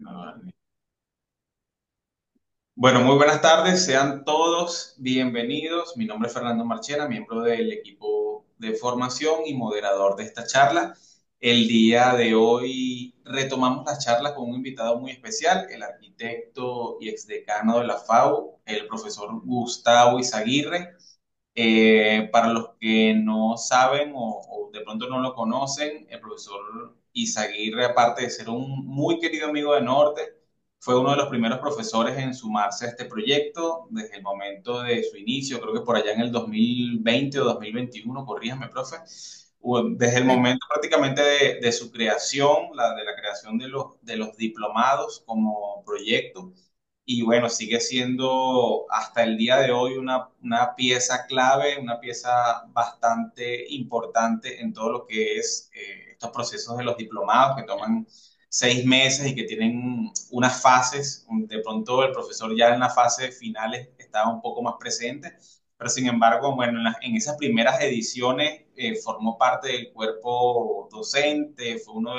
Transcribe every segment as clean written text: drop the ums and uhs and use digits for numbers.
Ah, Bueno, muy buenas tardes, sean todos bienvenidos. Mi nombre es Fernando Marchena, miembro del equipo de formación y moderador de esta charla. El día de hoy retomamos la charla con un invitado muy especial, el arquitecto y exdecano de la FAU, el profesor Gustavo Izaguirre. Para los que no saben o de pronto no lo conocen, el profesor Izaguirre, aparte de ser un muy querido amigo de Norte, fue uno de los primeros profesores en sumarse a este proyecto desde el momento de su inicio, creo que por allá en el 2020 o 2021, corríjame, profe, desde el Sí. momento prácticamente de su creación, de la creación de los diplomados como proyecto y bueno, sigue siendo hasta el día de hoy una pieza clave, una pieza bastante importante en todo lo que es estos procesos de los diplomados que toman 6 meses y que tienen unas fases. De pronto el profesor ya en las fases finales estaba un poco más presente, pero sin embargo, bueno, en esas primeras ediciones formó parte del cuerpo docente, fue uno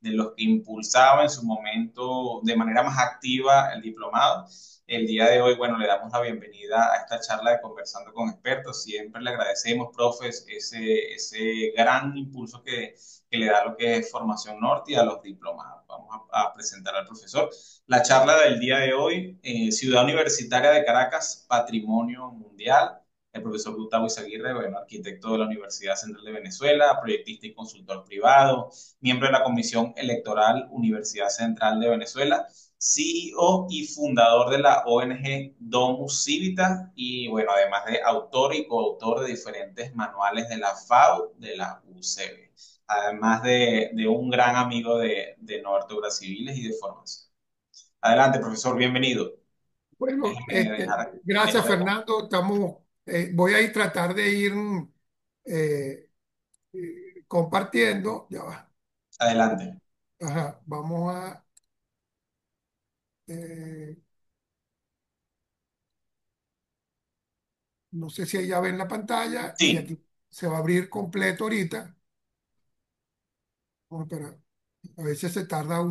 de los que impulsaba en su momento de manera más activa el diplomado. El día de hoy, bueno, le damos la bienvenida a esta charla de Conversando con Expertos. Siempre le agradecemos, profes, ese gran impulso que le da lo que es Formación Norte y a los diplomados. Vamos a presentar al profesor. La charla del día de hoy, Ciudad Universitaria de Caracas, Patrimonio Mundial. El profesor Gustavo Izaguirre, bueno, arquitecto de la Universidad Central de Venezuela, proyectista y consultor privado, miembro de la Comisión Electoral Universidad Central de Venezuela, CEO y fundador de la ONG Domus Civita y bueno, además de autor y coautor de diferentes manuales de la FAO, de la UCB, además de un gran amigo de Norte Obras Civiles y de formación. Adelante, profesor, bienvenido. Bueno, Déjeme dejar gracias esta. Fernando. Voy a ir tratar de ir eh, compartiendo. Ya va. Adelante. Ajá, eh, no sé si ya ven la pantalla y Sí, aquí se va a abrir completo ahorita. Bueno, pero a veces se tarda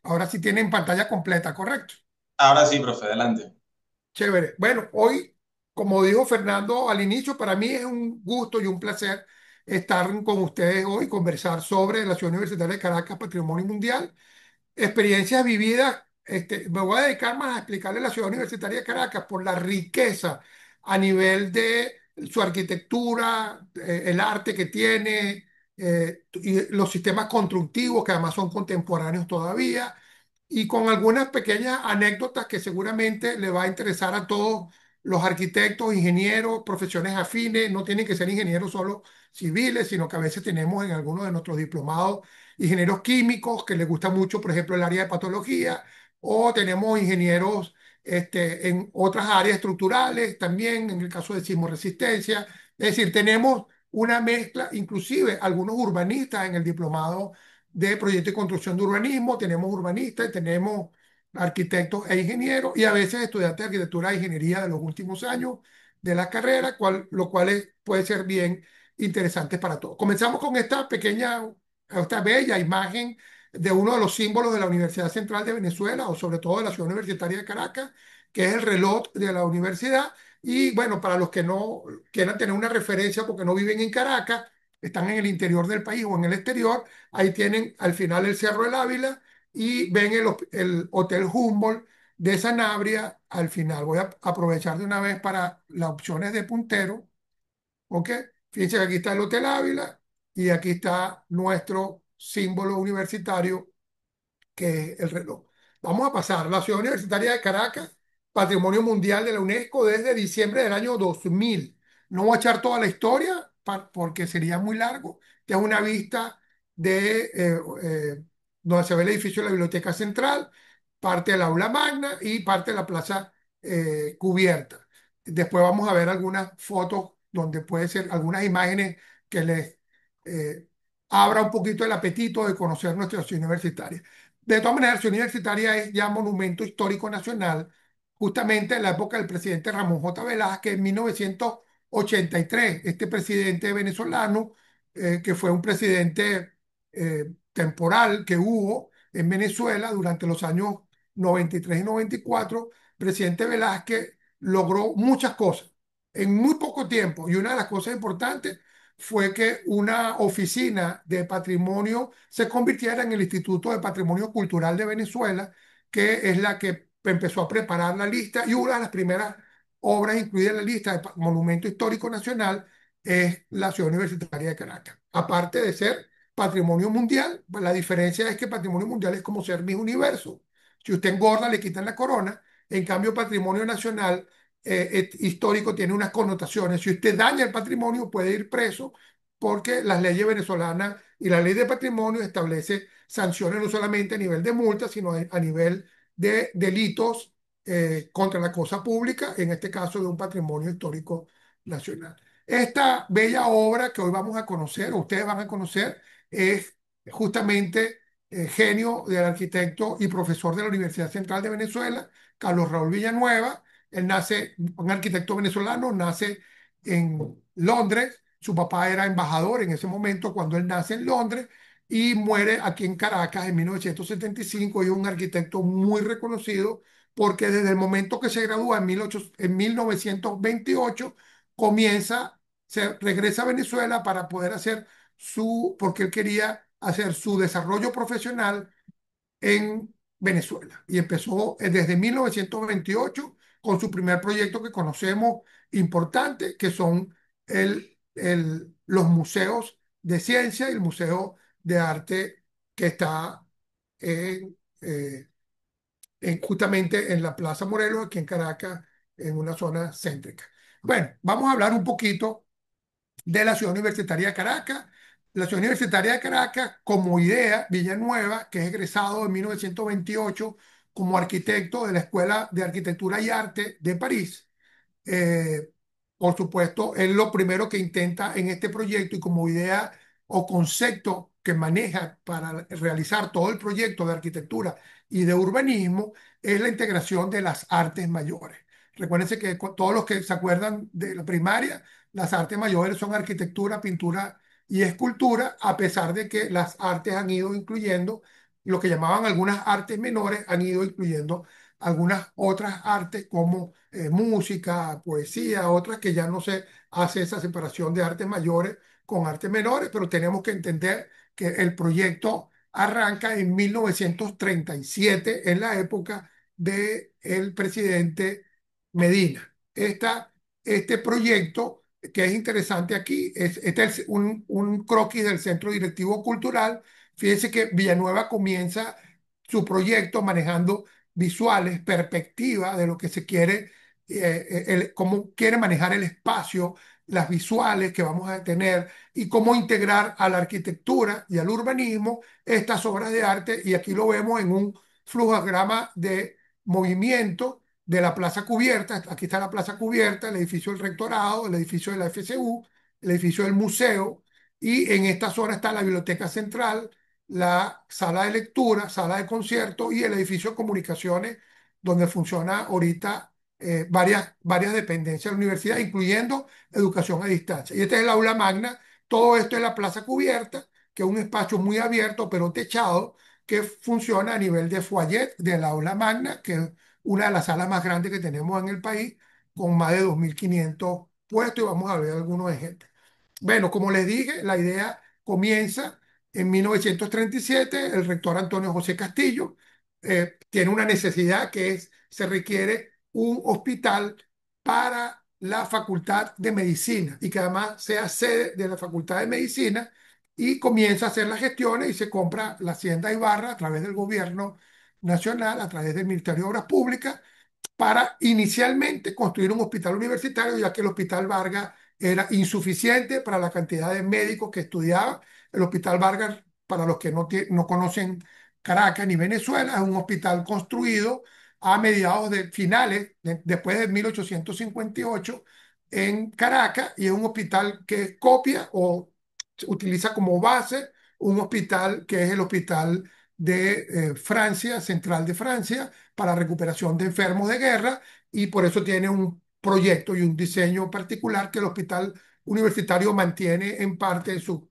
Ahora sí tienen pantalla completa, ¿correcto? ahora sí, profe, adelante. Chévere. Bueno, hoy, como dijo Fernando al inicio, para mí es un gusto y un placer estar con ustedes hoy y conversar sobre la Ciudad Universitaria de Caracas, Patrimonio Mundial, experiencias vividas. Me voy a dedicar más a explicarle la Ciudad Universitaria de Caracas por la riqueza a nivel de su arquitectura, el arte que tiene, y los sistemas constructivos que además son contemporáneos todavía, y con algunas pequeñas anécdotas que seguramente le va a interesar a todos los arquitectos, ingenieros, profesiones afines. No tienen que ser ingenieros solo civiles, sino que a veces tenemos en algunos de nuestros diplomados ingenieros químicos que les gusta mucho, por ejemplo, el área de patología, o tenemos ingenieros en otras áreas estructurales también, en el caso de sismoresistencia. Es decir, tenemos una mezcla, inclusive algunos urbanistas en el diplomado de proyecto y construcción de urbanismo, tenemos urbanistas y tenemos arquitectos e ingenieros, y a veces estudiantes de arquitectura e ingeniería de los últimos años de la carrera, lo cual puede ser bien interesante para todos. Comenzamos con esta bella imagen de uno de los símbolos de la Universidad Central de Venezuela, o sobre todo de la Ciudad Universitaria de Caracas, que es el reloj de la universidad. Y bueno, para los que no quieran tener una referencia porque no viven en Caracas, están en el interior del país o en el exterior, ahí tienen al final el Cerro del Ávila y ven el Hotel Humboldt de Sanabria al final. Voy a aprovechar de una vez para las opciones de puntero. ¿Ok? Fíjense que aquí está el Hotel Ávila y aquí está nuestro símbolo universitario, que es el reloj. Vamos a pasar. La Ciudad Universitaria de Caracas, Patrimonio Mundial de la UNESCO desde diciembre del año 2000. No voy a echar toda la historia porque sería muy largo. Esta es una vista donde se ve el edificio de la Biblioteca Central, parte del aula magna y parte de la plaza cubierta. Después vamos a ver algunas fotos donde puede ser algunas imágenes que les eh, abra un poquito el apetito de conocer nuestra ciudad universitaria. De todas maneras, la ciudad universitaria es ya monumento histórico nacional, justamente en la época del presidente Ramón J. Velázquez, en 1983. Este presidente venezolano, que fue un presidente temporal que hubo, en Venezuela durante los años 93 y 94, presidente Velázquez logró muchas cosas en muy poco tiempo. Y una de las cosas importantes fue que una oficina de patrimonio se convirtiera en el Instituto de Patrimonio Cultural de Venezuela, que es la que empezó a preparar la lista, y una de las primeras obras incluidas en la lista de Monumento Histórico Nacional es la Ciudad Universitaria de Caracas. Aparte de ser patrimonio mundial, pues la diferencia es que patrimonio mundial es como ser mi universo. Si usted engorda, le quitan la corona. En cambio, patrimonio nacional histórico tiene unas connotaciones. Si usted daña el patrimonio, puede ir preso porque las leyes venezolanas y la ley de patrimonio establece sanciones no solamente a nivel de multa, sino a nivel de delitos contra la cosa pública, en este caso de un patrimonio histórico nacional. Esta bella obra que hoy vamos a conocer, o ustedes van a conocer, es justamente genio del arquitecto y profesor de la Universidad Central de Venezuela, Carlos Raúl Villanueva. Él nace, un arquitecto venezolano, nace en Londres. Su papá era embajador en ese momento cuando él nace en Londres y muere aquí en Caracas en 1975. Y es un arquitecto muy reconocido porque desde el momento que se gradúa en 1928 comienza, se regresa a Venezuela para poder hacer porque él quería hacer su desarrollo profesional en Venezuela. Y empezó desde 1928 con su primer proyecto que conocemos importante, que son los museos de ciencia y el Museo de Arte que está en, eh, justamente en la Plaza Morelos, aquí en Caracas, en una zona céntrica. Bueno, vamos a hablar un poquito de la Ciudad Universitaria de Caracas. La Ciudad Universitaria de Caracas, como idea, Villanueva, que es egresado en 1928 como arquitecto de la Escuela de Arquitectura y Arte de París. eh, por supuesto, es lo primero que intenta en este proyecto y como idea o concepto que maneja para realizar todo el proyecto de arquitectura y de urbanismo es la integración de las artes mayores. Recuérdense que todos los que se acuerdan de la primaria, las artes mayores son arquitectura, pintura y escultura, a pesar de que las artes han ido incluyendo lo que llamaban algunas artes menores, han ido incluyendo algunas otras artes como música, poesía, otras que ya no se hace esa separación de artes mayores con artes menores, pero tenemos que entender que el proyecto arranca en 1937, en la época del presidente Medina. Este proyecto, que es interesante aquí, este es un croquis del Centro Directivo Cultural. Fíjense que Villanueva comienza su proyecto manejando visuales, perspectiva de lo que se quiere, cómo quiere manejar el espacio, las visuales que vamos a tener y cómo integrar a la arquitectura y al urbanismo estas obras de arte. Y aquí lo vemos en un flujograma de movimiento de la plaza cubierta. Aquí está la plaza cubierta, el edificio del rectorado, el edificio de la FCU, el edificio del museo. Y en esta zona está la biblioteca central, la sala de lectura, sala de concierto y el edificio de comunicaciones, donde funciona ahorita varias dependencias de la universidad, incluyendo educación a distancia. Y este es el aula magna. Todo esto es la plaza cubierta, que es un espacio muy abierto, pero techado, que funciona a nivel de foyer del aula magna, que es una de las salas más grandes que tenemos en el país, con más de 2.500 puestos, y vamos a ver algunos ejemplos. Bueno, como les dije, la idea comienza en 1937. El rector Antonio José Castillo tiene una necesidad que es, se requiere un hospital para la Facultad de Medicina y que además sea sede de la Facultad de Medicina, y comienza a hacer las gestiones y se compra la Hacienda Ibarra a través del gobierno nacional, a través del Ministerio de Obras Públicas, para inicialmente construir un hospital universitario, ya que el Hospital Vargas era insuficiente para la cantidad de médicos que estudiaban. El Hospital Vargas, para los que no conocen Caracas ni Venezuela, es un hospital construido a mediados de finales, después de 1858, en Caracas, y es un hospital que copia o utiliza como base un hospital que es el Hospital de Francia, Central de Francia, para recuperación de enfermos de guerra, y por eso tiene un proyecto y un diseño particular que el hospital universitario mantiene en parte de su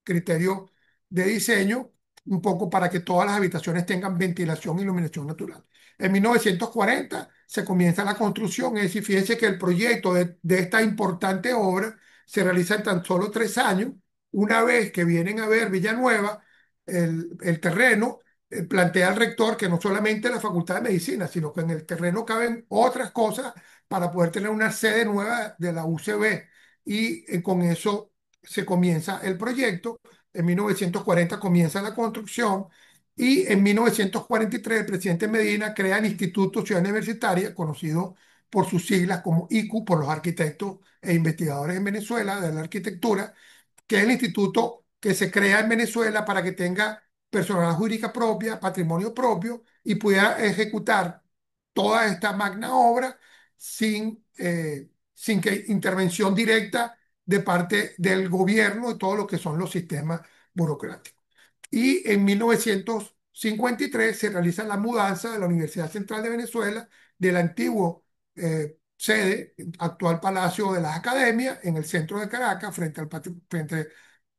criterio de diseño. un poco para que todas las habitaciones tengan ventilación e iluminación natural. En 1940 se comienza la construcción, es decir, fíjense que el proyecto de esta importante obra se realiza en tan solo 3 años. Una vez que vienen a ver Villanueva, el terreno, plantea al rector que no solamente la Facultad de Medicina, sino que en el terreno caben otras cosas para poder tener una sede nueva de la UCB. Y con eso se comienza el proyecto. En 1940 comienza la construcción y en 1943 el presidente Medina crea el Instituto Ciudad Universitaria, conocido por sus siglas como ICU, por los arquitectos e investigadores en Venezuela de la arquitectura, que es el instituto que se crea en Venezuela para que tenga personalidad jurídica propia, patrimonio propio y pudiera ejecutar toda esta magna obra sin que intervención directa de parte del gobierno y todo lo que son los sistemas burocráticos. Y en 1953 se realiza la mudanza de la Universidad Central de Venezuela del antiguo sede, actual Palacio de las Academias, en el centro de Caracas, frente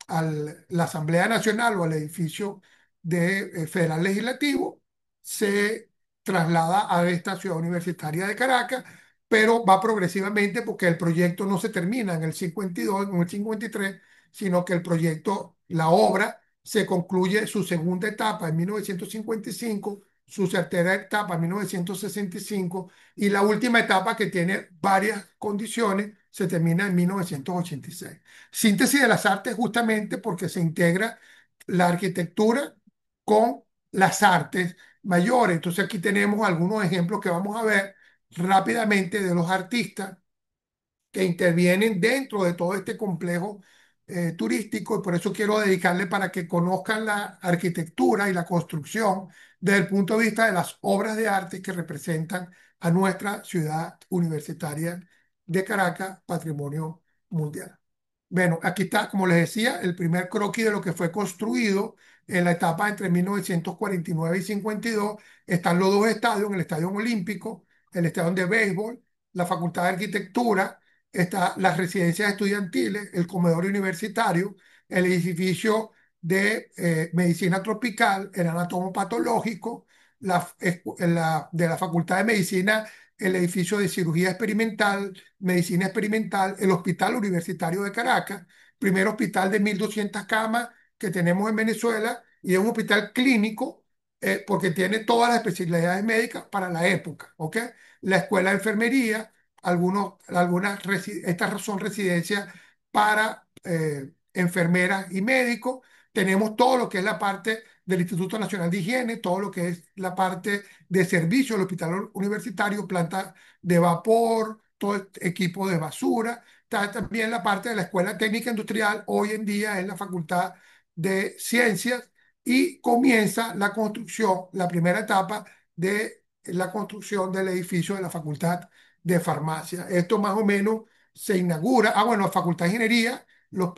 la Asamblea Nacional o al edificio Federal Legislativo, se traslada a esta ciudad universitaria de Caracas, pero va progresivamente porque el proyecto no se termina en el 52, en el 53, sino que el proyecto, la obra, se concluye su segunda etapa en 1955, su tercera etapa en 1965 y la última etapa, que tiene varias condiciones, se termina en 1986. Síntesis de las artes justamente porque se integra la arquitectura con las artes mayores. Entonces aquí tenemos algunos ejemplos que vamos a ver rápidamente de los artistas que intervienen dentro de todo este complejo turístico, y por eso quiero dedicarle para que conozcan la arquitectura y la construcción desde el punto de vista de las obras de arte que representan a nuestra ciudad universitaria de Caracas, patrimonio mundial. Bueno, aquí está, como les decía, el primer croquis de lo que fue construido en la etapa entre 1949 y 52. Están los dos estadios, el Estadio Olímpico, el Estadio de Béisbol, la Facultad de Arquitectura, está las residencias estudiantiles, el comedor universitario, el edificio de medicina tropical, el anatomopatológico, de la Facultad de Medicina, el edificio de cirugía experimental, medicina experimental, el Hospital Universitario de Caracas, primer hospital de 1.200 camas que tenemos en Venezuela, y es un hospital clínico porque tiene todas las especialidades médicas para la época, ¿ok? La escuela de enfermería, estas son residencias para enfermeras y médicos. Tenemos todo lo que es la parte del Instituto Nacional de Higiene, todo lo que es la parte de servicio del hospital universitario, planta de vapor, todo equipo de basura. Está también la parte de la Escuela Técnica Industrial, hoy en día es la Facultad de Ciencias, y comienza la construcción, la primera etapa de la construcción del edificio de la Facultad de Farmacia. Esto más o menos se inaugura, bueno, la Facultad de Ingeniería,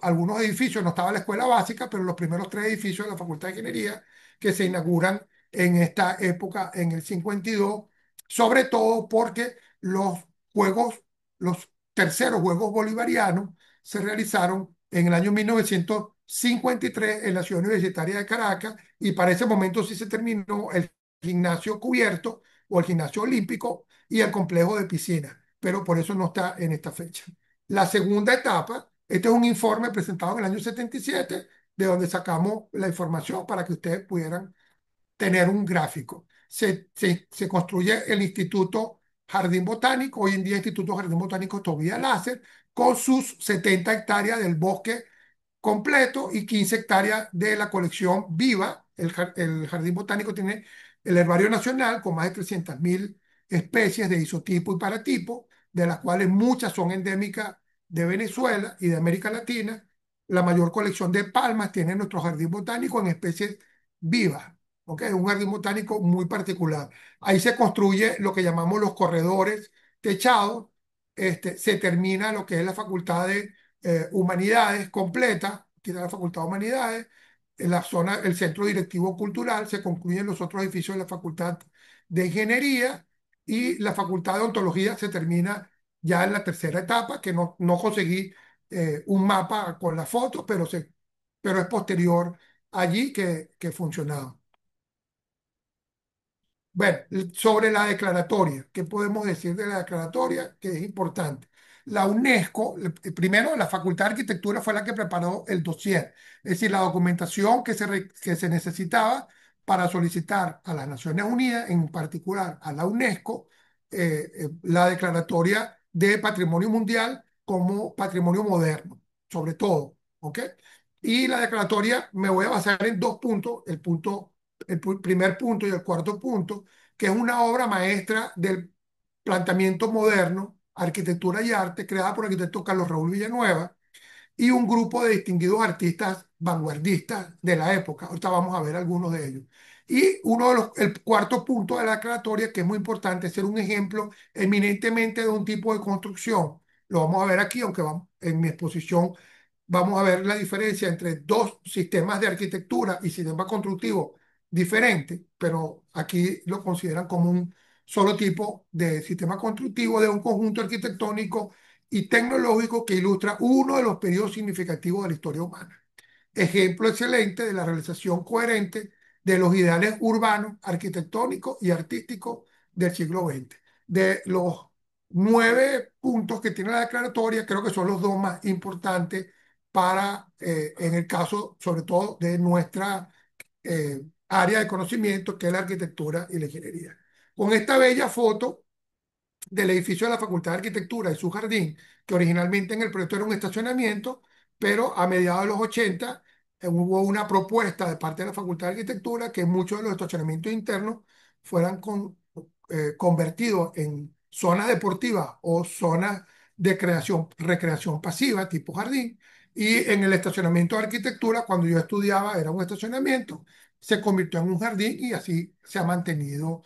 algunos edificios, no estaba la escuela básica, pero los primeros tres edificios de la Facultad de Ingeniería que se inauguran en esta época, en el 52, sobre todo porque los juegos, los terceros Juegos Bolivarianos se realizaron en el año 1953 en la ciudad universitaria de Caracas, y para ese momento sí se terminó el gimnasio cubierto o el gimnasio olímpico y el complejo de piscina, pero por eso no está en esta fecha. La segunda etapa, este es un informe presentado en el año 77, de donde sacamos la información para que ustedes pudieran tener un gráfico. Se construye el Instituto Jardín Botánico, hoy en día Instituto Jardín Botánico Tobías Láser, con sus 70 hectáreas del bosque completo y 15 hectáreas de la colección viva. El Jardín Botánico tiene el Herbario Nacional con más de 300.000 especies de isotipo y paratipo, de las cuales muchas son endémicas de Venezuela y de América Latina. La mayor colección de palmas tiene nuestro Jardín Botánico en especies vivas. ¿Ok? Es un jardín botánico muy particular. Ahí se construye lo que llamamos los corredores techados. Se termina lo que es la Facultad de Humanidades completa, que es la Facultad de Humanidades, en la zona, el centro directivo cultural, se concluyen los otros edificios de la Facultad de Ingeniería, y la Facultad de Ontología se termina ya en la tercera etapa, que no conseguí un mapa con la foto, pero es posterior allí que funcionaba. Bueno, sobre la declaratoria, ¿qué podemos decir de la declaratoria? Que es importante. La UNESCO, primero, la Facultad de Arquitectura fue la que preparó el dossier, es decir, la documentación que se necesitaba para solicitar a las Naciones Unidas, en particular a la UNESCO, la declaratoria de Patrimonio Mundial como patrimonio moderno, sobre todo, ¿ok? Y la declaratoria me voy a basar en dos puntos, primer punto y el cuarto punto, que es una obra maestra del planteamiento moderno, arquitectura y arte, creada por el arquitecto Carlos Raúl Villanueva y un grupo de distinguidos artistas vanguardistas de la época. Ahorita vamos a ver algunos de ellos. Y el cuarto punto de la declaratoria, que es muy importante, es ser un ejemplo eminentemente de un tipo de construcción. Lo vamos a ver aquí, aunque vamos, en mi exposición vamos a ver la diferencia entre dos sistemas de arquitectura y sistema constructivo diferentes, pero aquí lo consideran como un solo tipo de sistema constructivo de un conjunto arquitectónico y tecnológico que ilustra uno de los periodos significativos de la historia humana. Ejemplo excelente de la realización coherente de los ideales urbanos, arquitectónicos y artísticos del siglo XX. De los 9 puntos que tiene la declaratoria, creo que son los dos más importantes para, en el caso, sobre todo, de nuestra área de conocimiento, que es la arquitectura y la ingeniería. Con esta bella foto del edificio de la Facultad de Arquitectura y su jardín, que originalmente en el proyecto era un estacionamiento, pero a mediados de los 80 hubo una propuesta de parte de la Facultad de Arquitectura que muchos de los estacionamientos internos fueran convertidos en zonas deportivas o zonas de recreación pasiva, tipo jardín. Y en el estacionamiento de arquitectura, cuando yo estudiaba, era un estacionamiento, se convirtió en un jardín y así se ha mantenido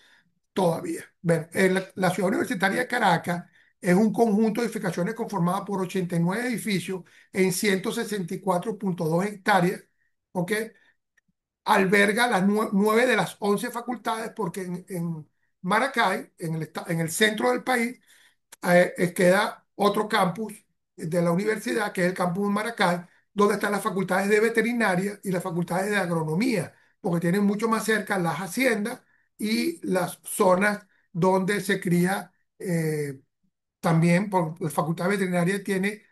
todavía. Bueno, la ciudad universitaria de Caracas es un conjunto de edificaciones conformado por 89 edificios en 164,2 hectáreas, ¿ok? Alberga las 9 de las 11 facultades porque en Maracay, en el centro del país, queda otro campus de la universidad, que es el campus Maracay, donde están las facultades de veterinaria y las facultades de agronomía, porque tienen mucho más cerca las haciendas y las zonas donde se cría también, por la facultad veterinaria tiene,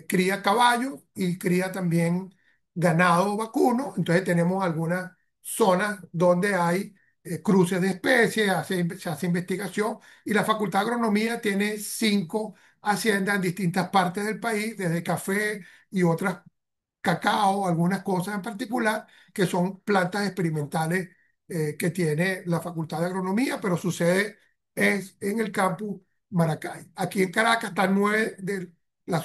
cría caballo y cría también ganado vacuno. Entonces tenemos algunas zonas donde hay cruces de especies, se hace investigación y la facultad de agronomía tiene 5 haciendas en distintas partes del país, desde café y otras cacao, algunas cosas en particular, que son plantas experimentales que tiene la Facultad de Agronomía, pero sucede es en el campus Maracay. Aquí en Caracas están 9 de las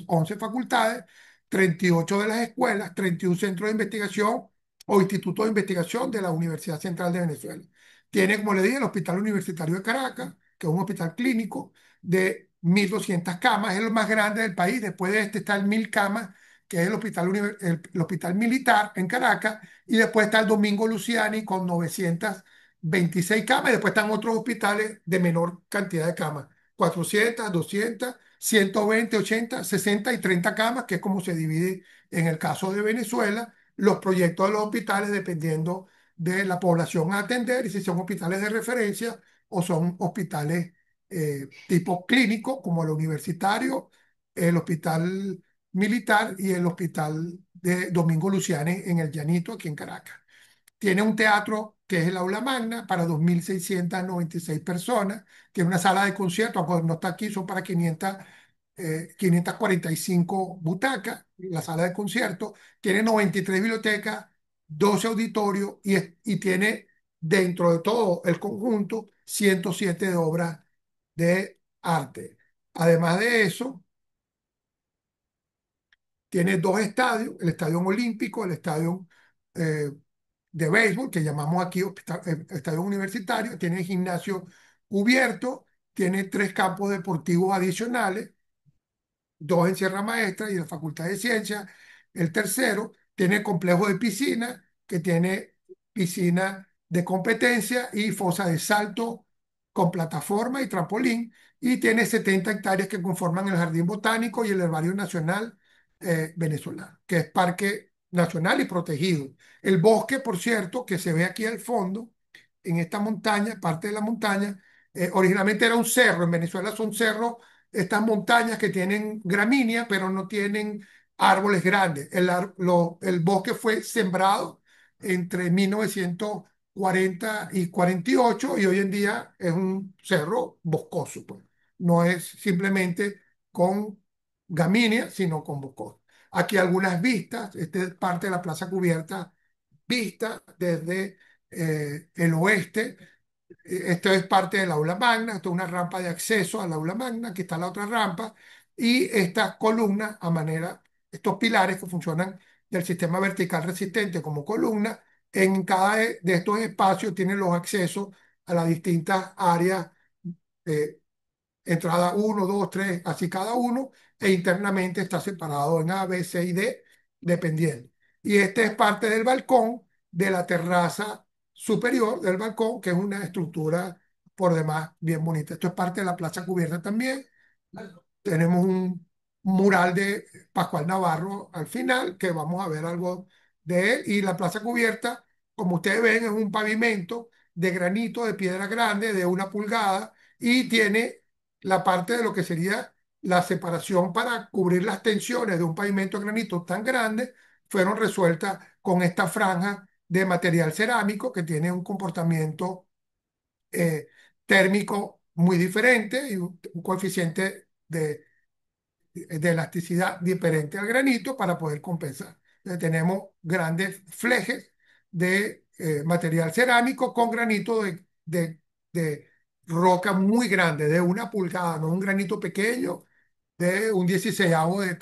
11 facultades, 38 de las escuelas, 31 centros de investigación o institutos de investigación de la Universidad Central de Venezuela. Tiene, como le dije, el Hospital Universitario de Caracas, que es un hospital clínico de 1.200 camas, es el más grande del país. Después de este está el 1.000 camas, que es el hospital militar en Caracas, y después está el Domingo Luciani con 926 camas, y después están otros hospitales de menor cantidad de camas, 400, 200, 120, 80, 60 y 30 camas, que es como se divide en el caso de Venezuela los proyectos de los hospitales dependiendo de la población a atender y si son hospitales de referencia o son hospitales tipo clínico, como el universitario, el hospital militar y el hospital de Domingo Luciani en el Llanito, aquí en Caracas. Tiene un teatro que es el Aula Magna para 2.696 personas. Tiene una sala de conciertos, aunque no está aquí, son para 545 butacas, la sala de conciertos. Tiene 93 bibliotecas, 12 auditorios y tiene dentro de todo el conjunto 107 de obras de arte. Además de eso, tiene dos estadios, el Estadio Olímpico, el Estadio eh, de béisbol, que llamamos aquí estadio universitario, tiene gimnasio cubierto, tiene 3 campos deportivos adicionales, 2 en Sierra Maestra y en la Facultad de Ciencias. El tercero tiene complejo de piscina, que tiene piscina de competencia y fosa de salto con plataforma y trampolín, y tiene 70 hectáreas que conforman el Jardín Botánico y el Herbario Nacional venezolano, que es parque nacional y protegido. El bosque, por cierto, que se ve aquí al fondo, en esta montaña, parte de la montaña, originalmente era un cerro. En Venezuela son cerros, estas montañas que tienen gramínea, pero no tienen árboles grandes. El bosque fue sembrado entre 1940 y 48 y hoy en día es un cerro boscoso, pues. No es simplemente con gramínea, sino con boscoso. Aquí algunas vistas, esta es parte de la plaza cubierta, vista desde el oeste. Esto es parte del aula magna, esto es una rampa de acceso al aula magna, aquí está la otra rampa, y estas columnas a manera, estos pilares que funcionan del sistema vertical resistente como columna, en cada de estos espacios tienen los accesos a las distintas áreas, eh, entrada uno 2 3 así cada uno, e internamente está separado en A, B, C y D, dependiendo. Y este es parte del balcón de la terraza superior del balcón, que es una estructura por demás bien bonita. Esto es parte de la plaza cubierta también. Tenemos un mural de Pascual Navarro al final, que vamos a ver algo de él. Y la plaza cubierta, como ustedes ven, es un pavimento de granito, de piedra grande, de 1 pulgada, y tiene la parte de lo que sería la separación para cubrir las tensiones de un pavimento de granito tan grande, fueron resueltas con esta franja de material cerámico que tiene un comportamiento eh, térmico muy diferente y un coeficiente de elasticidad diferente al granito para poder compensar. Entonces, tenemos grandes flejes de material cerámico con granito de roca muy grande, de 1 pulgada, no un granito pequeño de un 16avo de...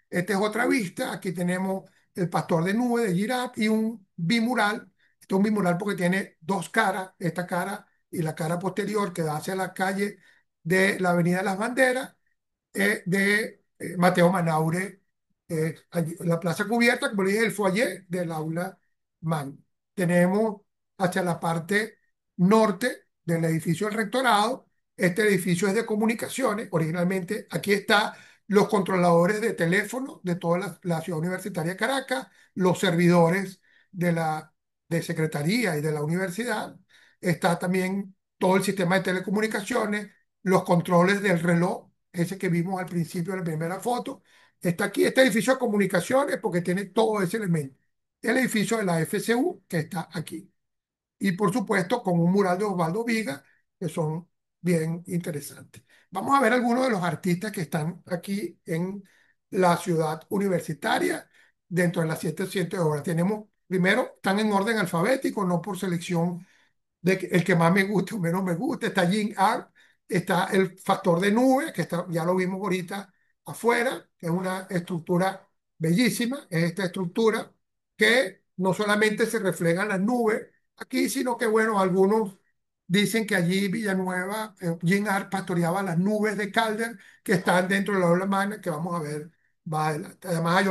Esta es otra vista. Aquí tenemos el pastor de nube de Girac y un bimural. Este es un bimural porque tiene dos caras, esta cara y la cara posterior que da hacia la calle de la Avenida de las Banderas, de Mateo Manaure, la plaza cubierta, como le dije, el foyer del aula magna. Tenemos hacia la parte norte del edificio del rectorado. Este edificio es de comunicaciones. Originalmente aquí está los controladores de teléfono de toda la ciudad universitaria de Caracas, los servidores de secretaría y de la universidad. Está también todo el sistema de telecomunicaciones, los controles del reloj, ese que vimos al principio de la primera foto. Está aquí este edificio de comunicaciones porque tiene todo ese elemento. El edificio de la FCU que está aquí. Y por supuesto con un mural de Osvaldo Viga que son bien interesantes. Vamos a ver algunos de los artistas que están aquí en la ciudad universitaria dentro de las 700 obras. Tenemos, primero, están en orden alfabético, no por selección de el que más me guste o menos me guste. Está Jin Art, está el factor de nube, que está, ya lo vimos ahorita afuera, que es una estructura bellísima. Es esta estructura que no solamente se refleja en las nubes aquí, sino que, bueno, algunos dicen que allí Villanueva, Jin Art pastoreaba las nubes de Calder que están dentro de la aula magna, que vamos a ver más adelante. Además, hay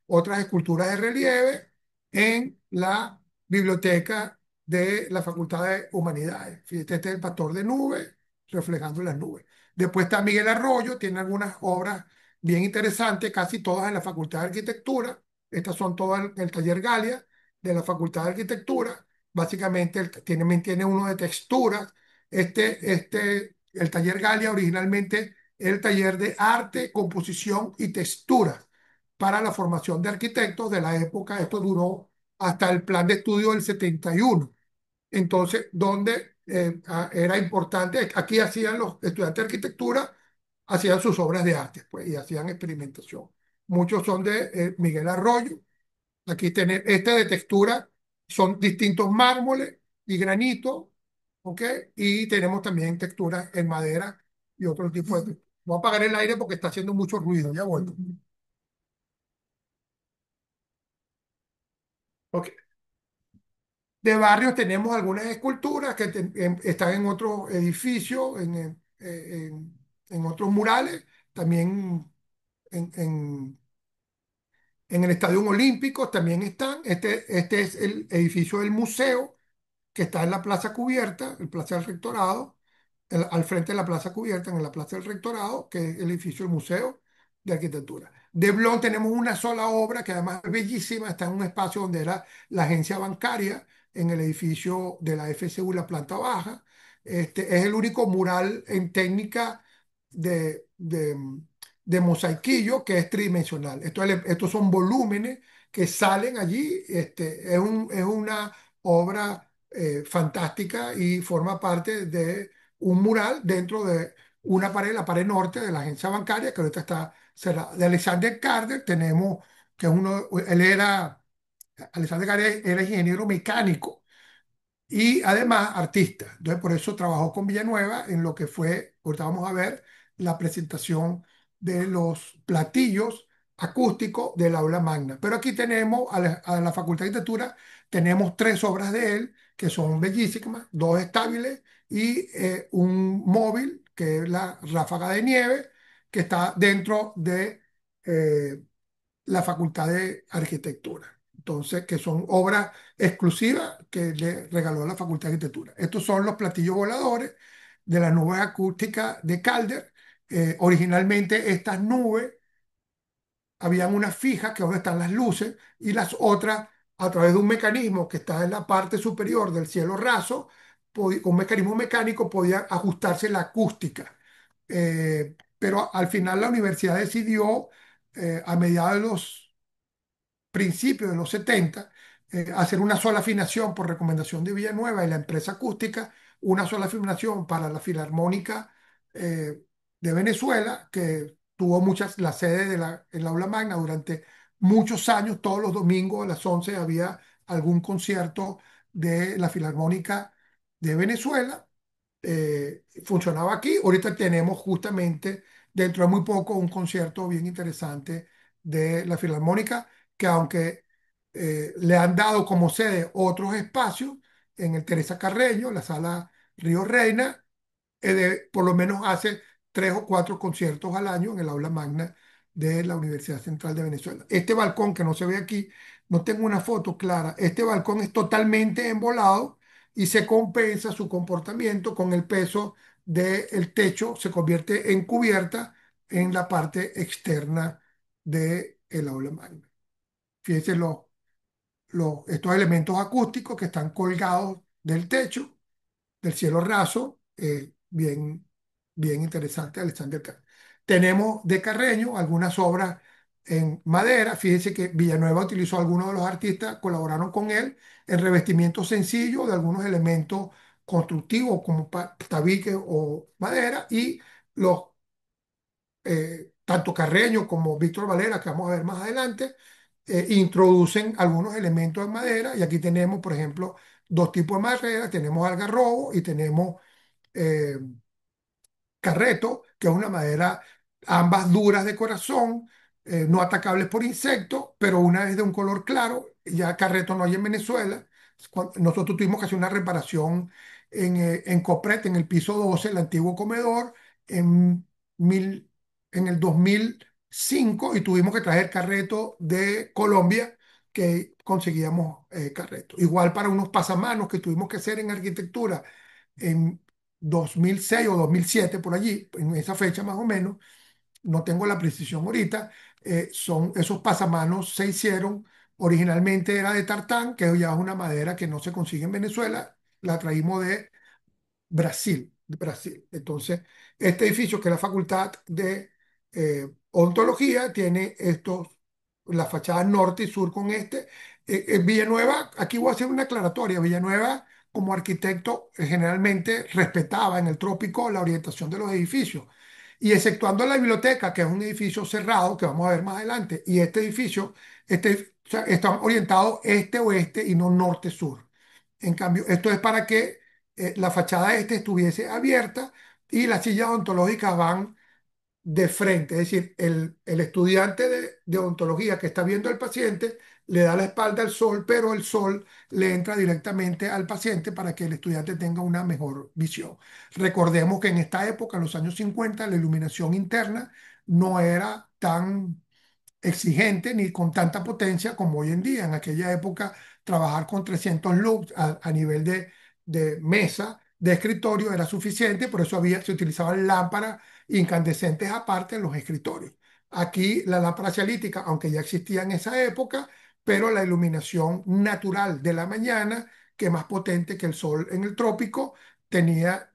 otras esculturas de relieve en la biblioteca de la Facultad de Humanidades. Fíjate, este es el pastor de nubes, reflejando las nubes. Después está Miguel Arroyo, tiene algunas obras bien interesantes, casi todas en la Facultad de Arquitectura. Estas son todas en el taller Galia de la Facultad de Arquitectura. Básicamente tiene uno de texturas. El taller Galia originalmente era el taller de arte, composición y textura para la formación de arquitectos de la época. Esto duró hasta el plan de estudio del 71. Entonces, donde era importante, aquí hacían los estudiantes de arquitectura, hacían sus obras de arte, pues, y hacían experimentación. Muchos son de Miguel Arroyo. Aquí tenemos, este de textura son distintos mármoles y granito, ¿ok? Y tenemos también texturas en madera y otro tipo de... Voy a apagar el aire porque está haciendo mucho ruido, ya vuelvo. Ok. De barrios tenemos algunas esculturas que están en otros edificios, en otros murales, también en el Estadio Olímpico también están. Este es el edificio del museo que está en la Plaza Cubierta, el Plaza del Rectorado, al frente de la Plaza Cubierta, en la Plaza del Rectorado, que es el edificio del Museo de Arquitectura. De Blon tenemos una sola obra que además es bellísima, está en un espacio donde era la agencia bancaria, en el edificio de la FCU, la planta baja. Es el único mural en técnica de, de, de mosaiquillo que es tridimensional. Estos son volúmenes que salen allí. Es una obra fantástica y forma parte de un mural dentro de una pared, la pared norte de la agencia bancaria, que ahorita está cerrada. De Alexander Calder tenemos, que es uno, Alexander Calder era ingeniero mecánico y además artista. Entonces, por eso trabajó con Villanueva en lo que fue, ahorita vamos a ver, la presentación de los platillos acústicos del aula magna. Pero aquí tenemos a la Facultad de Arquitectura, tenemos tres obras de él que son bellísimas, dos estables y un móvil, que es la Ráfaga de Nieve, que está dentro de la Facultad de Arquitectura. Entonces, que son obras exclusivas que le regaló la Facultad de Arquitectura. Estos son los platillos voladores de las nubes acústicas de Calder. Originalmente estas nubes habían unas fijas, que es donde están las luces, y las otras, a través de un mecanismo que está en la parte superior del cielo raso, un mecanismo mecánico, podía ajustarse la acústica. Pero al final la universidad decidió, a mediados de los principios de los 70, hacer una sola afinación por recomendación de Villanueva y la empresa acústica, una sola afinación para la Filarmónica eh, de Venezuela, que tuvo la sede de el aula magna durante muchos años. Todos los domingos a las 11 había algún concierto de la Filarmónica de Venezuela. Funcionaba aquí. Ahorita tenemos justamente, dentro de muy poco, un concierto bien interesante de la Filarmónica, que aunque le han dado como sede otros espacios, en el Teresa Carreño, la sala Río Reina, por lo menos hace tres o cuatro conciertos al año en el aula magna de la Universidad Central de Venezuela. Este balcón que no se ve aquí, no tengo una foto clara, este balcón es totalmente embolado y se compensa su comportamiento con el peso del techo, se convierte en cubierta en la parte externa del aula magna. Fíjense estos elementos acústicos que están colgados del techo, del cielo raso, bien interesante, Alexander Carreño. Tenemos de Carreño algunas obras en madera. Fíjense que Villanueva utilizó algunos de los artistas, colaboraron con él en revestimiento sencillo de algunos elementos constructivos como tabique o madera, y los tanto Carreño como Víctor Valera, que vamos a ver más adelante, introducen algunos elementos de madera. Y aquí tenemos, por ejemplo, dos tipos de madera. Tenemos algarrobo y tenemos eh, carreto, que es una madera, ambas duras de corazón, no atacables por insectos, pero una es de un color claro. Ya carreto no hay en Venezuela. Nosotros tuvimos que hacer una reparación en Copret, en el piso 12, el antiguo comedor, en, mil, en el 2005, y tuvimos que traer carreto de Colombia, que conseguíamos carreto. Igual para unos pasamanos que tuvimos que hacer en arquitectura en 2006 o 2007, por allí, en esa fecha más o menos, no tengo la precisión ahorita. Esos pasamanos se hicieron, originalmente era de tartán, que ya es una madera que no se consigue en Venezuela, la traímos de Brasil, de Brasil. Entonces, este edificio, que es la Facultad de Odontología, tiene las fachadas norte y sur con este. Villanueva, aquí voy a hacer una aclaratoria. Villanueva, como arquitecto, generalmente respetaba en el trópico la orientación de los edificios. Y exceptuando la biblioteca, que es un edificio cerrado, que vamos a ver más adelante, y este edificio, o sea, está orientado este-oeste y no norte-sur. En cambio, esto es para que la fachada este estuviese abierta y las sillas odontológicas van de frente. Es decir, el estudiante de odontología que está viendo al paciente le da la espalda al sol, pero el sol le entra directamente al paciente para que el estudiante tenga una mejor visión. Recordemos que en esta época, en los años 50, la iluminación interna no era tan exigente ni con tanta potencia como hoy en día. En aquella época, trabajar con 300 lux a nivel de mesa, de escritorio, era suficiente. Por eso se utilizaban lámparas incandescentes aparte en los escritorios. Aquí la lámpara cialítica, aunque ya existía en esa época, pero la iluminación natural de la mañana, que es más potente que el sol en el trópico, tenía,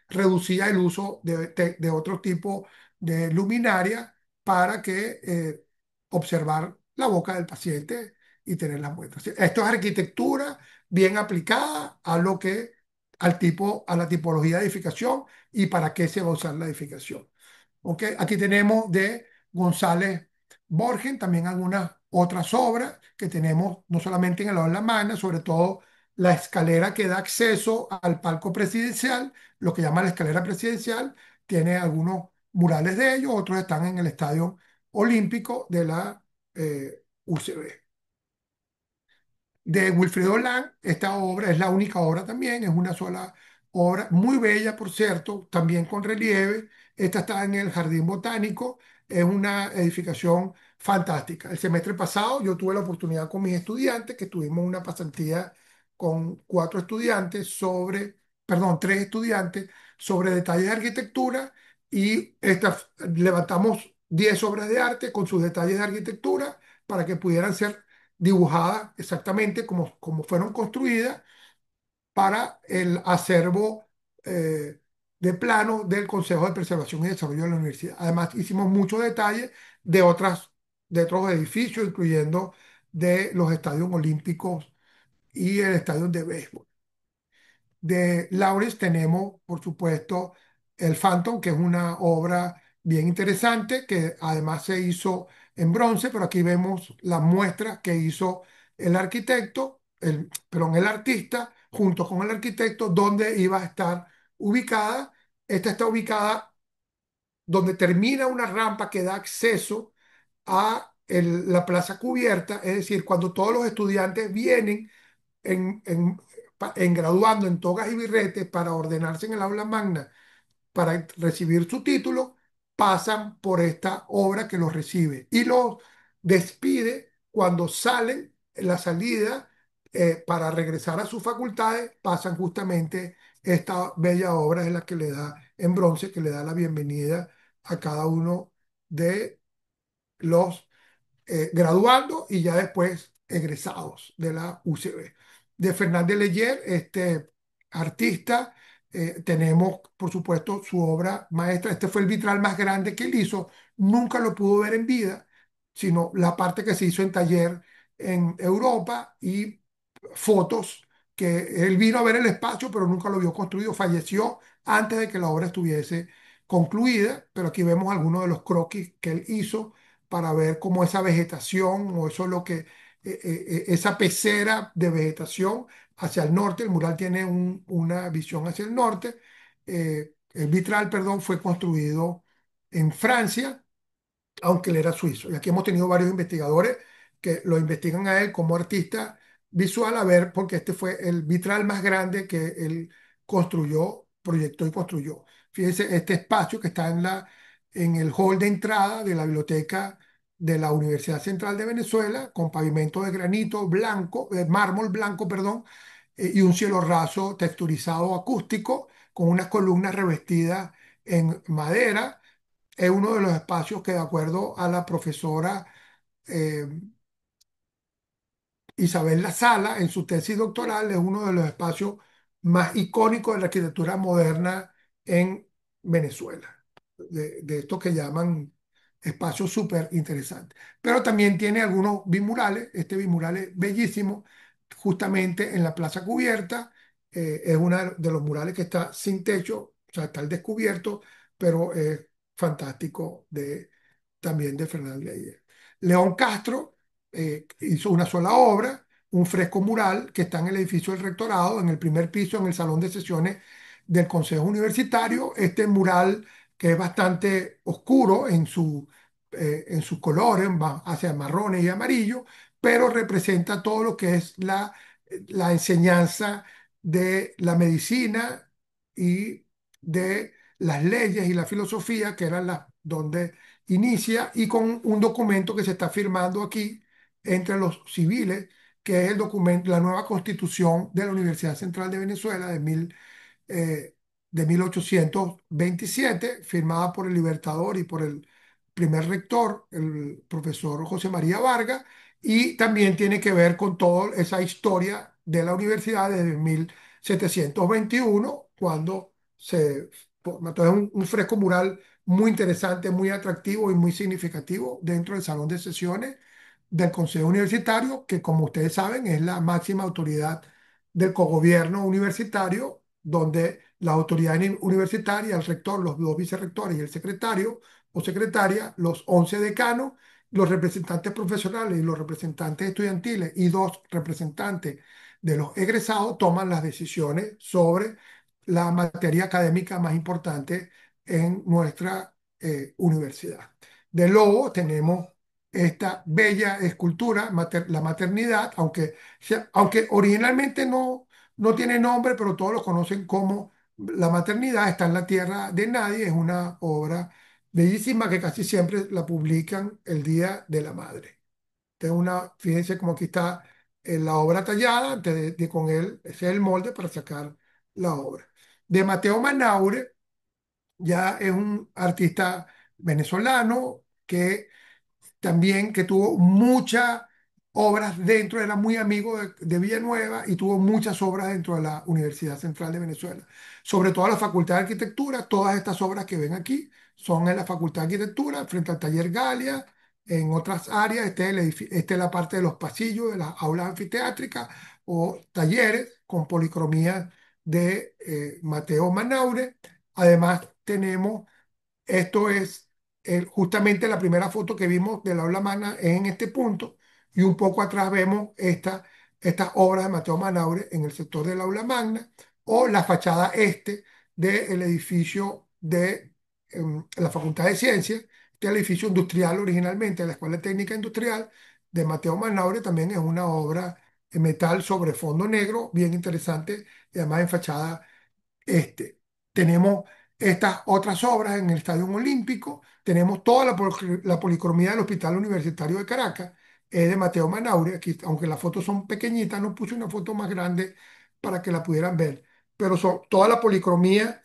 reducía el uso de otro tipo de luminaria para que observar la boca del paciente y tener las muestras. Esto es arquitectura bien aplicada a lo que, al tipo, a la tipología de edificación y para qué se va a usar la edificación. ¿Ok? Aquí tenemos de González Borgen también algunas otras obras que tenemos no solamente en el Aula Magna, sobre todo la escalera que da acceso al palco presidencial, lo que llama la escalera presidencial, tiene algunos murales de ellos, otros están en el Estadio Olímpico de la UCB. De Wilfredo Lang, esta obra es la única obra también, es una sola obra, muy bella, por cierto, también con relieve. Esta está en el Jardín Botánico, es una edificación fantástica. El semestre pasado yo tuve la oportunidad con mis estudiantes, que tuvimos una pasantía con 4 estudiantes sobre, perdón, 3 estudiantes sobre detalles de arquitectura y levantamos 10 obras de arte con sus detalles de arquitectura para que pudieran ser dibujadas exactamente como fueron construidas para el acervo eh, de plano del Consejo de Preservación y Desarrollo de la Universidad. Además, hicimos muchos detalles de de otros edificios, incluyendo de los estadios olímpicos y el estadio de béisbol. De Lawrence tenemos, por supuesto, el Phantom, que es una obra bien interesante, que además se hizo en bronce, pero aquí vemos la muestra que hizo el arquitecto, perdón, el artista, junto con el arquitecto, donde iba a estar ubicada. Esta está ubicada donde termina una rampa que da acceso a la plaza cubierta, es decir, cuando todos los estudiantes vienen en graduando en togas y birretes para ordenarse en el aula magna, para recibir su título, pasan por esta obra que los recibe y los despide cuando salen en la salida para regresar a sus facultades, pasan justamente esta bella obra, es la que le da en bronce, que le da la bienvenida a cada uno de los graduando y ya después egresados de la UCB. De Fernández Leyer, este artista, tenemos por supuesto su obra maestra. Este fue el vitral más grande que él hizo. Nunca lo pudo ver en vida, sino la parte que se hizo en taller en Europa y fotos que él vino a ver el espacio, pero nunca lo vio construido. Falleció antes de que la obra estuviese concluida, pero aquí vemos algunos de los croquis que él hizo para ver cómo esa vegetación o eso es lo que, esa pecera de vegetación hacia el norte, el mural tiene una visión hacia el norte, el vitral, perdón, fue construido en Francia, aunque él era suizo. Y aquí hemos tenido varios investigadores que lo investigan a él como artista visual, a ver, porque este fue el vitral más grande que él construyó, proyectó y construyó. Fíjense, este espacio que está en el hall de entrada de la biblioteca de la Universidad Central de Venezuela, con pavimento de granito blanco, de mármol blanco, perdón, y un cielo raso texturizado acústico, con unas columnas revestidas en madera. Es uno de los espacios que, de acuerdo a la profesora eh, Isabel La Sala, en su tesis doctoral, es uno de los espacios más icónicos de la arquitectura moderna en Venezuela, de estos que llaman espacios súper interesantes. Pero también tiene algunos bimurales, este bimural es bellísimo, justamente en la Plaza Cubierta, es uno de los murales que está sin techo, o sea, está al descubierto, pero es fantástico también de Fernández Leyer. León Castro hizo una sola obra, un fresco mural que está en el edificio del rectorado, en el primer piso, en el salón de sesiones del Consejo Universitario. Este mural, que es bastante oscuro en sus colores, va hacia marrones y amarillo, pero representa todo lo que es la enseñanza de la medicina y de las leyes y la filosofía, que eran las donde inicia, y con un documento que se está firmando aquí entre los civiles, que es el documento, la nueva constitución de la Universidad Central de Venezuela eh, de 1827, firmada por el Libertador y por el primer rector, el profesor José María Vargas, y también tiene que ver con toda esa historia de la universidad desde 1721, cuando se... Entonces, un fresco mural muy interesante, muy atractivo y muy significativo dentro del salón de sesiones del Consejo Universitario, que como ustedes saben es la máxima autoridad del cogobierno universitario, donde la autoridad universitaria, el rector, los dos vicerrectores y el secretario o secretaria, los 11 decanos, los representantes profesionales y los representantes estudiantiles y dos representantes de los egresados toman las decisiones sobre la materia académica más importante en nuestra universidad. De Lobo tenemos esta bella escultura, la maternidad, aunque originalmente no tiene nombre, pero todos lo conocen como la maternidad, está en la tierra de nadie, es una obra bellísima que casi siempre la publican el Día de la Madre. Fíjense como aquí está la obra tallada, antes de con él, ese es el molde para sacar la obra. De Mateo Manaure, ya es un artista venezolano que también que tuvo muchas obras dentro, era muy amigo de Villanueva y tuvo muchas obras dentro de la Universidad Central de Venezuela. Sobre todo la Facultad de Arquitectura, todas estas obras que ven aquí son en la Facultad de Arquitectura, frente al taller Galia, en otras áreas, esta es la parte de los pasillos, de las aulas anfiteátricas o talleres con policromía de Mateo Manaure. Además, tenemos esto es justamente la primera foto que vimos del aula magna es en este punto y un poco atrás vemos estas obras de Mateo Manaure en el sector del aula magna o la fachada este del edificio de la Facultad de Ciencias, este edificio industrial originalmente de la Escuela Técnica Industrial de Mateo Manaure también es una obra en metal sobre fondo negro, bien interesante y además en fachada este. Tenemos estas otras obras en el Estadio Olímpico, tenemos toda la policromía del Hospital Universitario de Caracas, es de Mateo Manaure, aquí, aunque las fotos son pequeñitas, no puse una foto más grande para que la pudieran ver, pero son toda la policromía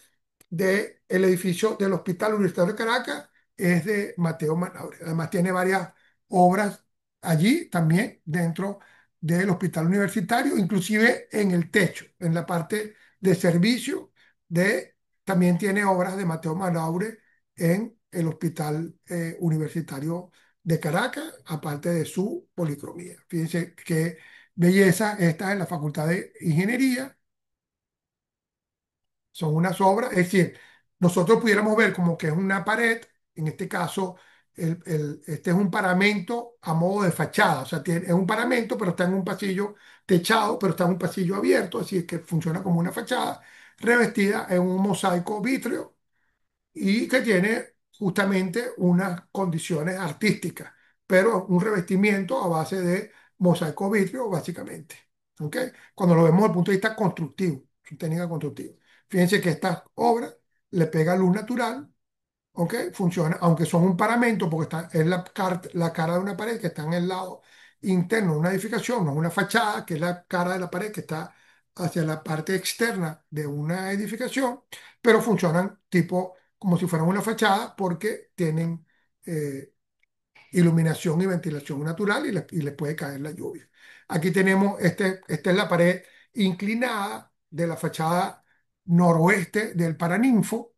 del edificio del Hospital Universitario de Caracas es de Mateo Manaure. Además tiene varias obras allí también dentro del Hospital Universitario, inclusive en el techo, en la parte de servicio de, también tiene obras de Mateo Manaure en el Hospital Universitario de Caracas, aparte de su policromía. Fíjense qué belleza esta en la Facultad de Ingeniería. Son unas obras, es decir, nosotros pudiéramos ver como que es una pared, en este caso, este es un paramento a modo de fachada, o sea, es un paramento, pero está en un pasillo techado, pero está en un pasillo abierto, así es que funciona como una fachada, revestida en un mosaico vítreo y que tiene justamente unas condiciones artísticas, pero un revestimiento a base de mosaico vítreo, básicamente. ¿Ok? Cuando lo vemos desde el punto de vista constructivo, su técnica constructiva. Fíjense que esta obra le pega luz natural, ¿ok? Funciona, aunque son un paramento, porque es la cara de una pared que está en el lado interno de una edificación, no es una fachada, que es la cara de la pared que está hacia la parte externa de una edificación, pero funcionan tipo como si fueran una fachada porque tienen eh, iluminación y ventilación natural y les puede caer la lluvia. Aquí tenemos, esta es la pared inclinada de la fachada noroeste del Paraninfo,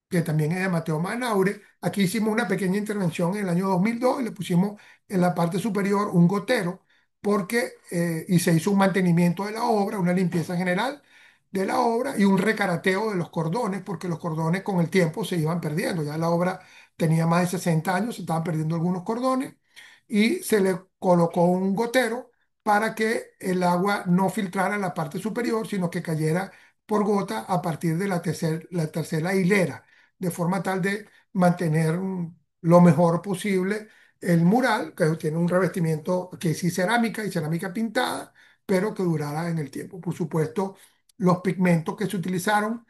que también es de Mateo Manaure. Aquí hicimos una pequeña intervención en el año 2002 y le pusimos en la parte superior un gotero y se hizo un mantenimiento de la obra, una limpieza general de la obra y un recarateo de los cordones, porque los cordones con el tiempo se iban perdiendo. Ya la obra tenía más de 60 años, se estaban perdiendo algunos cordones y se le colocó un gotero para que el agua no filtrara en la parte superior, sino que cayera por gota a partir de la tercera hilera de forma tal de mantener lo mejor posible el mural, que tiene un revestimiento que sí cerámica y cerámica pintada, pero que durara en el tiempo. Por supuesto, los pigmentos que se utilizaron,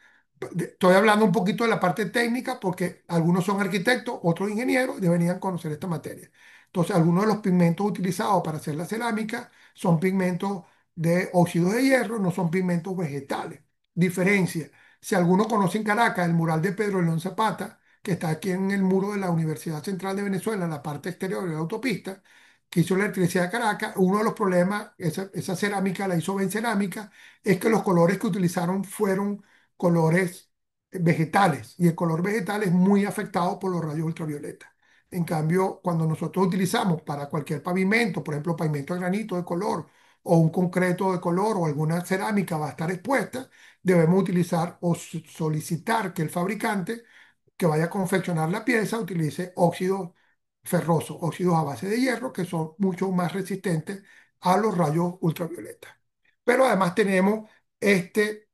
estoy hablando un poquito de la parte técnica porque algunos son arquitectos, otros ingenieros, y deberían conocer esta materia. Entonces, algunos de los pigmentos utilizados para hacer la cerámica son pigmentos de óxido de hierro, no son pigmentos vegetales. Diferencia. Si alguno conoce en Caracas el mural de Pedro León Zapata, que está aquí en el muro de la Universidad Central de Venezuela, en la parte exterior de la autopista, que hizo la electricidad de Caracas. Uno de los problemas, esa cerámica la hizo Ben Cerámica, es que los colores que utilizaron fueron colores vegetales y el color vegetal es muy afectado por los rayos ultravioleta. En cambio, cuando nosotros utilizamos para cualquier pavimento, por ejemplo, pavimento de granito de color o un concreto de color o alguna cerámica va a estar expuesta, debemos utilizar o solicitar que el fabricante que vaya a confeccionar la pieza utilice óxidos ferrosos, óxidos a base de hierro, que son mucho más resistentes a los rayos ultravioleta. Pero además tenemos este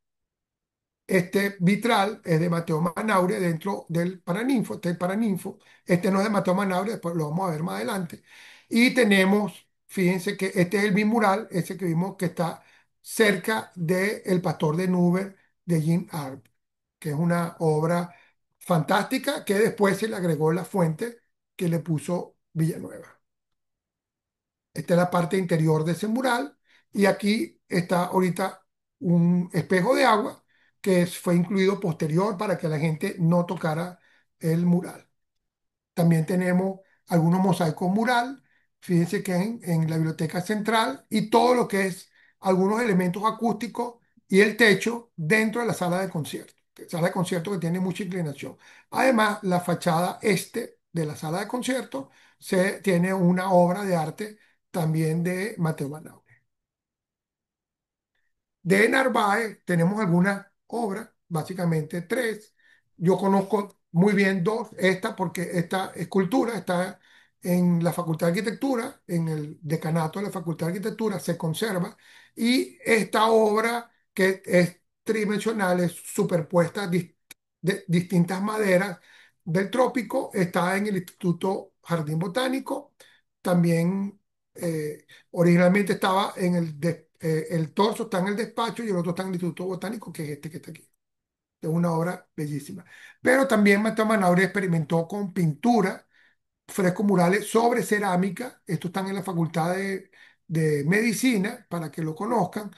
vitral es de Mateo Manaure dentro del Paraninfo, este es el Paraninfo. Este no es de Mateo Manaure, después lo vamos a ver más adelante. Y tenemos, fíjense que este es el bimural, ese que vimos que está cerca de El Pastor de Nube de Jean Arp, que es una obra fantástica que después se le agregó la fuente que le puso Villanueva. Esta es la parte interior de ese mural y aquí está ahorita un espejo de agua que fue incluido posterior para que la gente no tocara el mural. También tenemos algunos mosaicos mural, fíjense que en la biblioteca central y todo lo que es algunos elementos acústicos y el techo dentro de la sala de concierto. Sala de concierto que tiene mucha inclinación. Además, la fachada este de la sala de concierto tiene una obra de arte también de Mateo Manau. De Narváez tenemos algunas obras, básicamente tres. Yo conozco muy bien dos, esta porque esta escultura está en la Facultad de Arquitectura, en el decanato de la Facultad de Arquitectura, se conserva. Y esta obra que es tridimensional, es superpuesta de distintas maderas del trópico, está en el Instituto Jardín Botánico. También originalmente estaba en el torso está en el despacho y el otro está en el Instituto Botánico, que es este que está aquí. Es una obra bellísima. Pero también Mateo Manaure experimentó con pintura, frescos murales sobre cerámica. Estos están en la Facultad de Medicina, para que lo conozcan,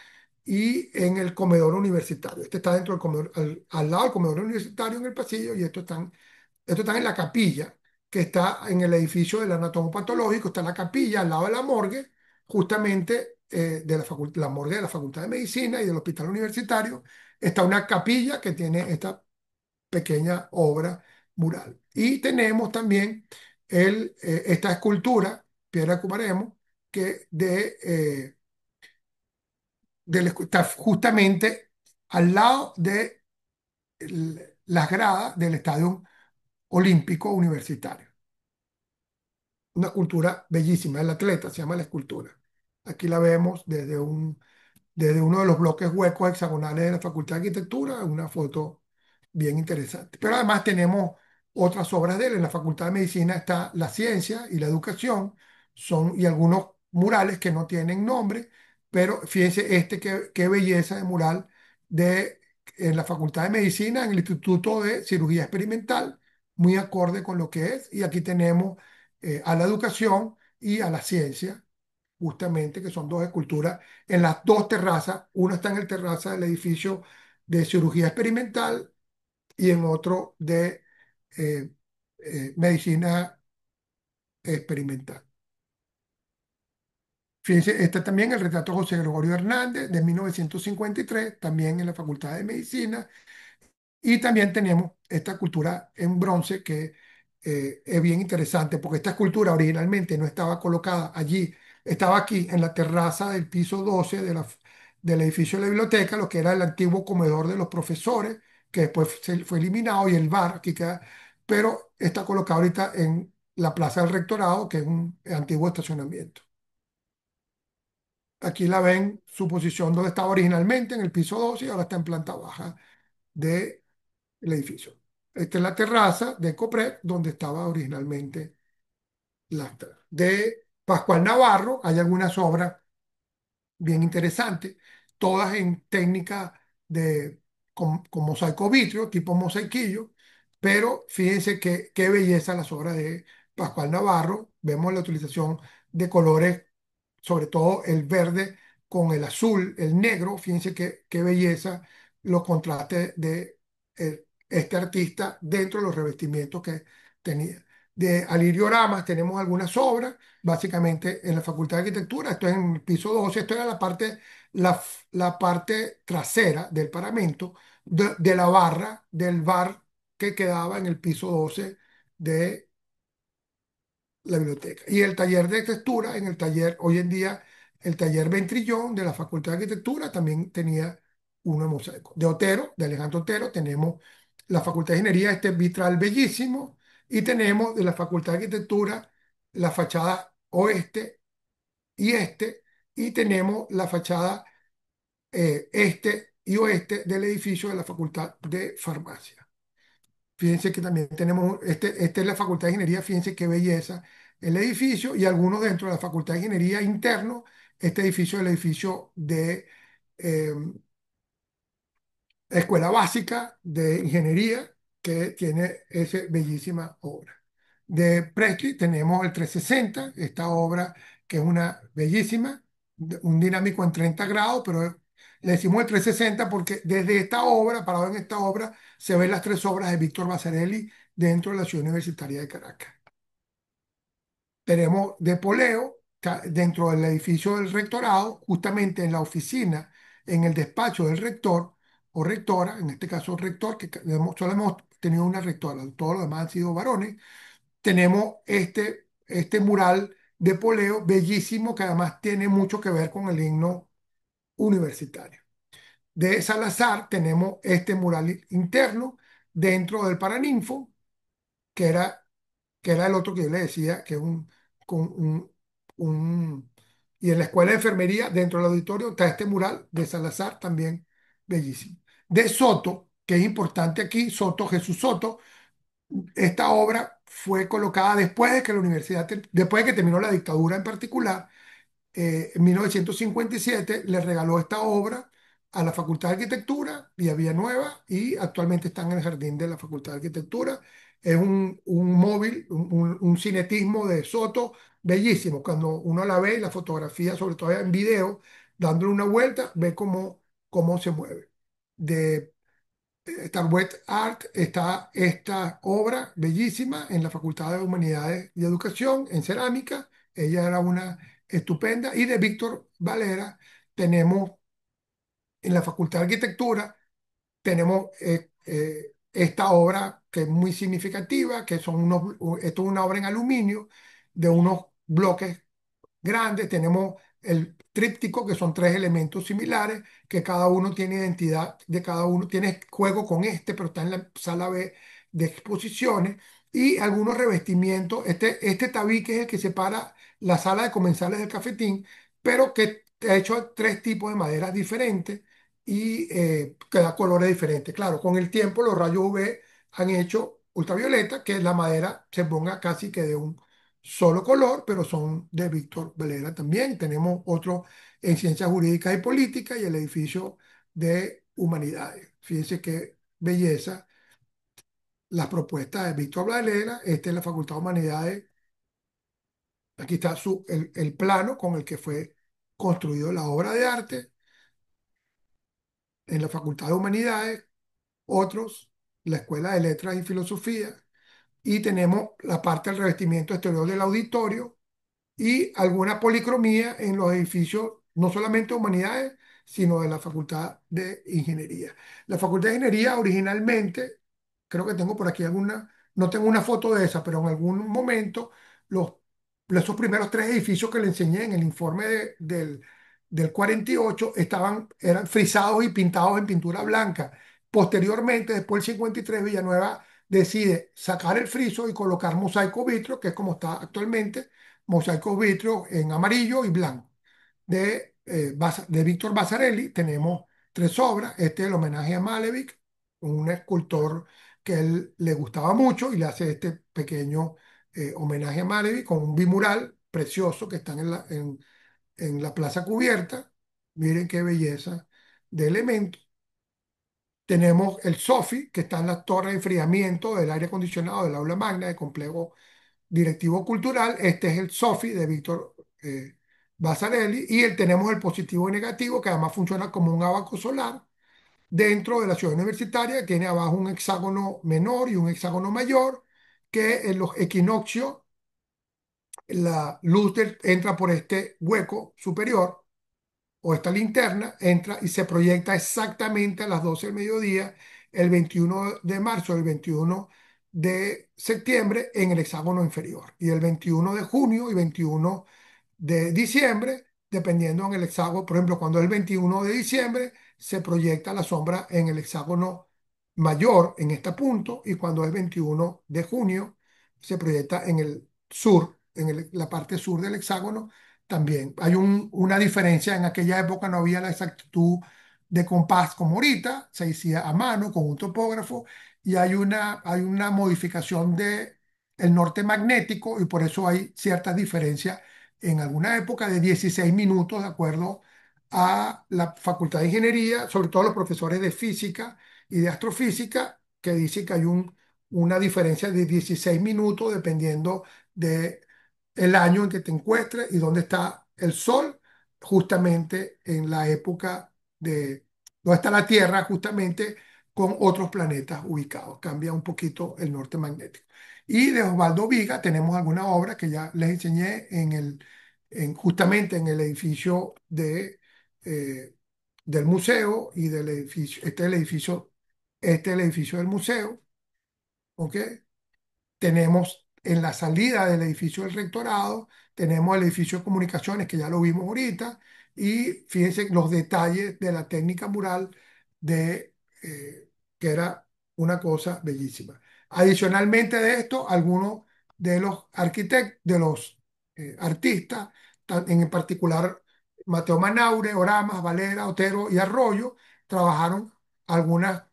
y en el comedor universitario. Este está dentro del comedor, al lado del comedor universitario en el pasillo, y esto está en la capilla, que está en el edificio del anatomopatológico, está la capilla al lado de la morgue, justamente de la morgue de la Facultad de Medicina y del Hospital Universitario. Está una capilla que tiene esta pequeña obra mural. Y tenemos también esta escultura, Piedra Cumaremo, que está justamente al lado de las gradas del Estadio Olímpico Universitario. Una escultura bellísima, el atleta se llama la escultura. Aquí la vemos desde uno de los bloques huecos hexagonales de la Facultad de Arquitectura, una foto bien interesante. Pero además tenemos otras obras de él. En la Facultad de Medicina está la ciencia y la educación, y algunos murales que no tienen nombre, pero fíjense qué belleza de mural en la Facultad de Medicina, en el Instituto de Cirugía Experimental, muy acorde con lo que es. Y aquí tenemos a la educación y a la ciencia justamente, que son dos esculturas en las dos terrazas. Una está en el terraza del edificio de cirugía experimental y en otro de eh, medicina experimental. Fíjense, está también el retrato de José Gregorio Hernández de 1953, también en la Facultad de Medicina. Y también tenemos esta escultura en bronce que es bien interesante porque esta escultura originalmente no estaba colocada allí, estaba aquí en la terraza del piso 12 del edificio de la biblioteca, lo que era el antiguo comedor de los profesores, que después fue eliminado y el bar aquí queda, pero está colocado ahorita en la plaza del rectorado, que es un antiguo estacionamiento. Aquí la ven su posición donde estaba originalmente, en el piso 12 y ahora está en planta baja de el edificio. Esta es la terraza de Coprec, donde estaba originalmente de Pascual Navarro. Hay algunas obras bien interesantes, todas en técnica con mosaico vitrio, tipo mosaiquillo, pero fíjense qué belleza las obras de Pascual Navarro. Vemos la utilización de colores, sobre todo el verde con el azul, el negro. Fíjense qué belleza los contrastes de este artista dentro de los revestimientos que tenía. De Alirio Ramas tenemos algunas obras, básicamente en la Facultad de Arquitectura, esto es en el piso 12, esto era la parte trasera del paramento de la barra del bar que quedaba en el piso 12 de la biblioteca. Y el taller de textura, en el taller, hoy en día, el taller Ventrillón de la Facultad de Arquitectura también tenía uno de mosaico. De Otero, de Alejandro Otero, tenemos la Facultad de Ingeniería, este vitral bellísimo, y tenemos de la Facultad de Arquitectura la fachada oeste y este, y tenemos la fachada este y oeste del edificio de la Facultad de Farmacia. Fíjense que también tenemos, este es la Facultad de Ingeniería, fíjense qué belleza el edificio y algunos dentro de la Facultad de Ingeniería interno, este edificio es el edificio de eh, Escuela Básica de Ingeniería que tiene esa bellísima obra. De Presti tenemos el 360, esta obra que es una bellísima, un dinámico en 30 grados, pero le decimos el 360 porque desde esta obra, parado en esta obra, se ven las tres obras de Víctor Vasarely dentro de la Ciudad Universitaria de Caracas. Tenemos de poleo dentro del edificio del rectorado, justamente en la oficina, en el despacho del rector o rectora, en este caso rector, que solo hemos tenido una rectora, todos los demás han sido varones. Tenemos este mural de poleo bellísimo que además tiene mucho que ver con el himno universitario. De Salazar tenemos este mural interno dentro del Paraninfo, que era que era el otro que yo le decía, que es con un- y en la escuela de enfermería, dentro del auditorio, está este mural de Salazar, también bellísimo. De Soto, que es importante aquí, Soto, Jesús Soto, esta obra fue colocada después de que la universidad, después de que terminó la dictadura en particular, en 1957 le regaló esta obra a la Facultad de Arquitectura, Vía Nueva, y actualmente está en el jardín de la Facultad de Arquitectura. Es un móvil, un cinetismo de Soto bellísimo. Cuando uno la ve, la fotografía, sobre todo en video, dándole una vuelta, ve cómo se mueve. De Starwet Art está esta obra bellísima en la Facultad de Humanidades y Educación, en cerámica. Ella era una estupenda. Y de Víctor Valera tenemos en la Facultad de Arquitectura, tenemos esta obra que es muy significativa, que son esto es una obra en aluminio de unos bloques grandes, tenemos el tríptico, que son tres elementos similares, que cada uno tiene identidad de cada uno, tiene juego con este, pero está en la sala B de exposiciones, y algunos revestimientos. Este tabique es el que separa la sala de comensales del cafetín, pero que ha hecho tres tipos de maderas diferentes y que da colores diferentes. Claro, con el tiempo los rayos UV han hecho ultravioleta que la madera se ponga casi que de un solo color, pero son de Víctor Valera también. Tenemos otro en Ciencias Jurídicas y Políticas y el edificio de Humanidades. Fíjense qué belleza las propuestas de Víctor Valera. Esta es la Facultad de Humanidades. Aquí está el plano con el que fue construido la obra de arte en la Facultad de Humanidades, otros, la Escuela de Letras y Filosofía, y tenemos la parte del revestimiento exterior del auditorio y alguna policromía en los edificios, no solamente de humanidades, sino de la Facultad de Ingeniería. La Facultad de Ingeniería originalmente, creo que tengo por aquí alguna, no tengo una foto de esa, pero en algún momento los, esos primeros tres edificios que le enseñé en el informe del 48 eran frisados y pintados en pintura blanca. Posteriormente, después del 53, Villanueva decide sacar el friso y colocar mosaico vitrio, que es como está actualmente, mosaico vitrio en amarillo y blanco. De Víctor Basarelli tenemos tres obras. Este es el homenaje a Malevich, un escultor que él le gustaba mucho y le hace este pequeño homenaje a Malevich con un bimural precioso que están en la plaza cubierta. Miren qué belleza de elementos. Tenemos el SOFI, que está en la torre de enfriamiento del aire acondicionado del aula magna del complejo directivo cultural. Este es el SOFI de Víctor Basarelli. Y tenemos el positivo y negativo, que además funciona como un abaco solar. dentro de la ciudad universitaria. Tiene abajo un hexágono menor y un hexágono mayor, que en los equinoccios la luz entra por este hueco superior o esta linterna, entra y se proyecta exactamente a las 12 del mediodía, el 21 de marzo, el 21 de septiembre en el hexágono inferior, y el 21 de junio y 21 de diciembre, dependiendo en el hexágono. Por ejemplo, cuando es el 21 de diciembre, se proyecta la sombra en el hexágono mayor, en este punto, y cuando es 21 de junio, se proyecta en el sur, en la parte sur del hexágono. También hay una diferencia. En aquella época no había la exactitud de compás como ahorita, se hacía a mano con un topógrafo, y hay una modificación de el norte magnético, y por eso hay ciertas diferencias en alguna época de 16 minutos, de acuerdo a la Facultad de Ingeniería, sobre todo los profesores de física y de astrofísica, que dicen que hay una diferencia de 16 minutos dependiendo de el año en que te encuentres y dónde está el Sol, justamente en la época de dónde está la Tierra, justamente con otros planetas ubicados. Cambia un poquito el norte magnético. Y de Osvaldo Viga tenemos alguna obra que ya les enseñé justamente en el edificio eh, del museo y del edificio. Este es el edificio del museo, ¿ok? Tenemos en la salida del edificio del rectorado, tenemos el edificio de comunicaciones, que ya lo vimos ahorita, y fíjense los detalles de la técnica mural de, que era una cosa bellísima. Adicionalmente de esto, algunos de los arquitectos, de los artistas, en particular Mateo Manaure, Oramas, Valera, Otero y Arroyo, trabajaron algunas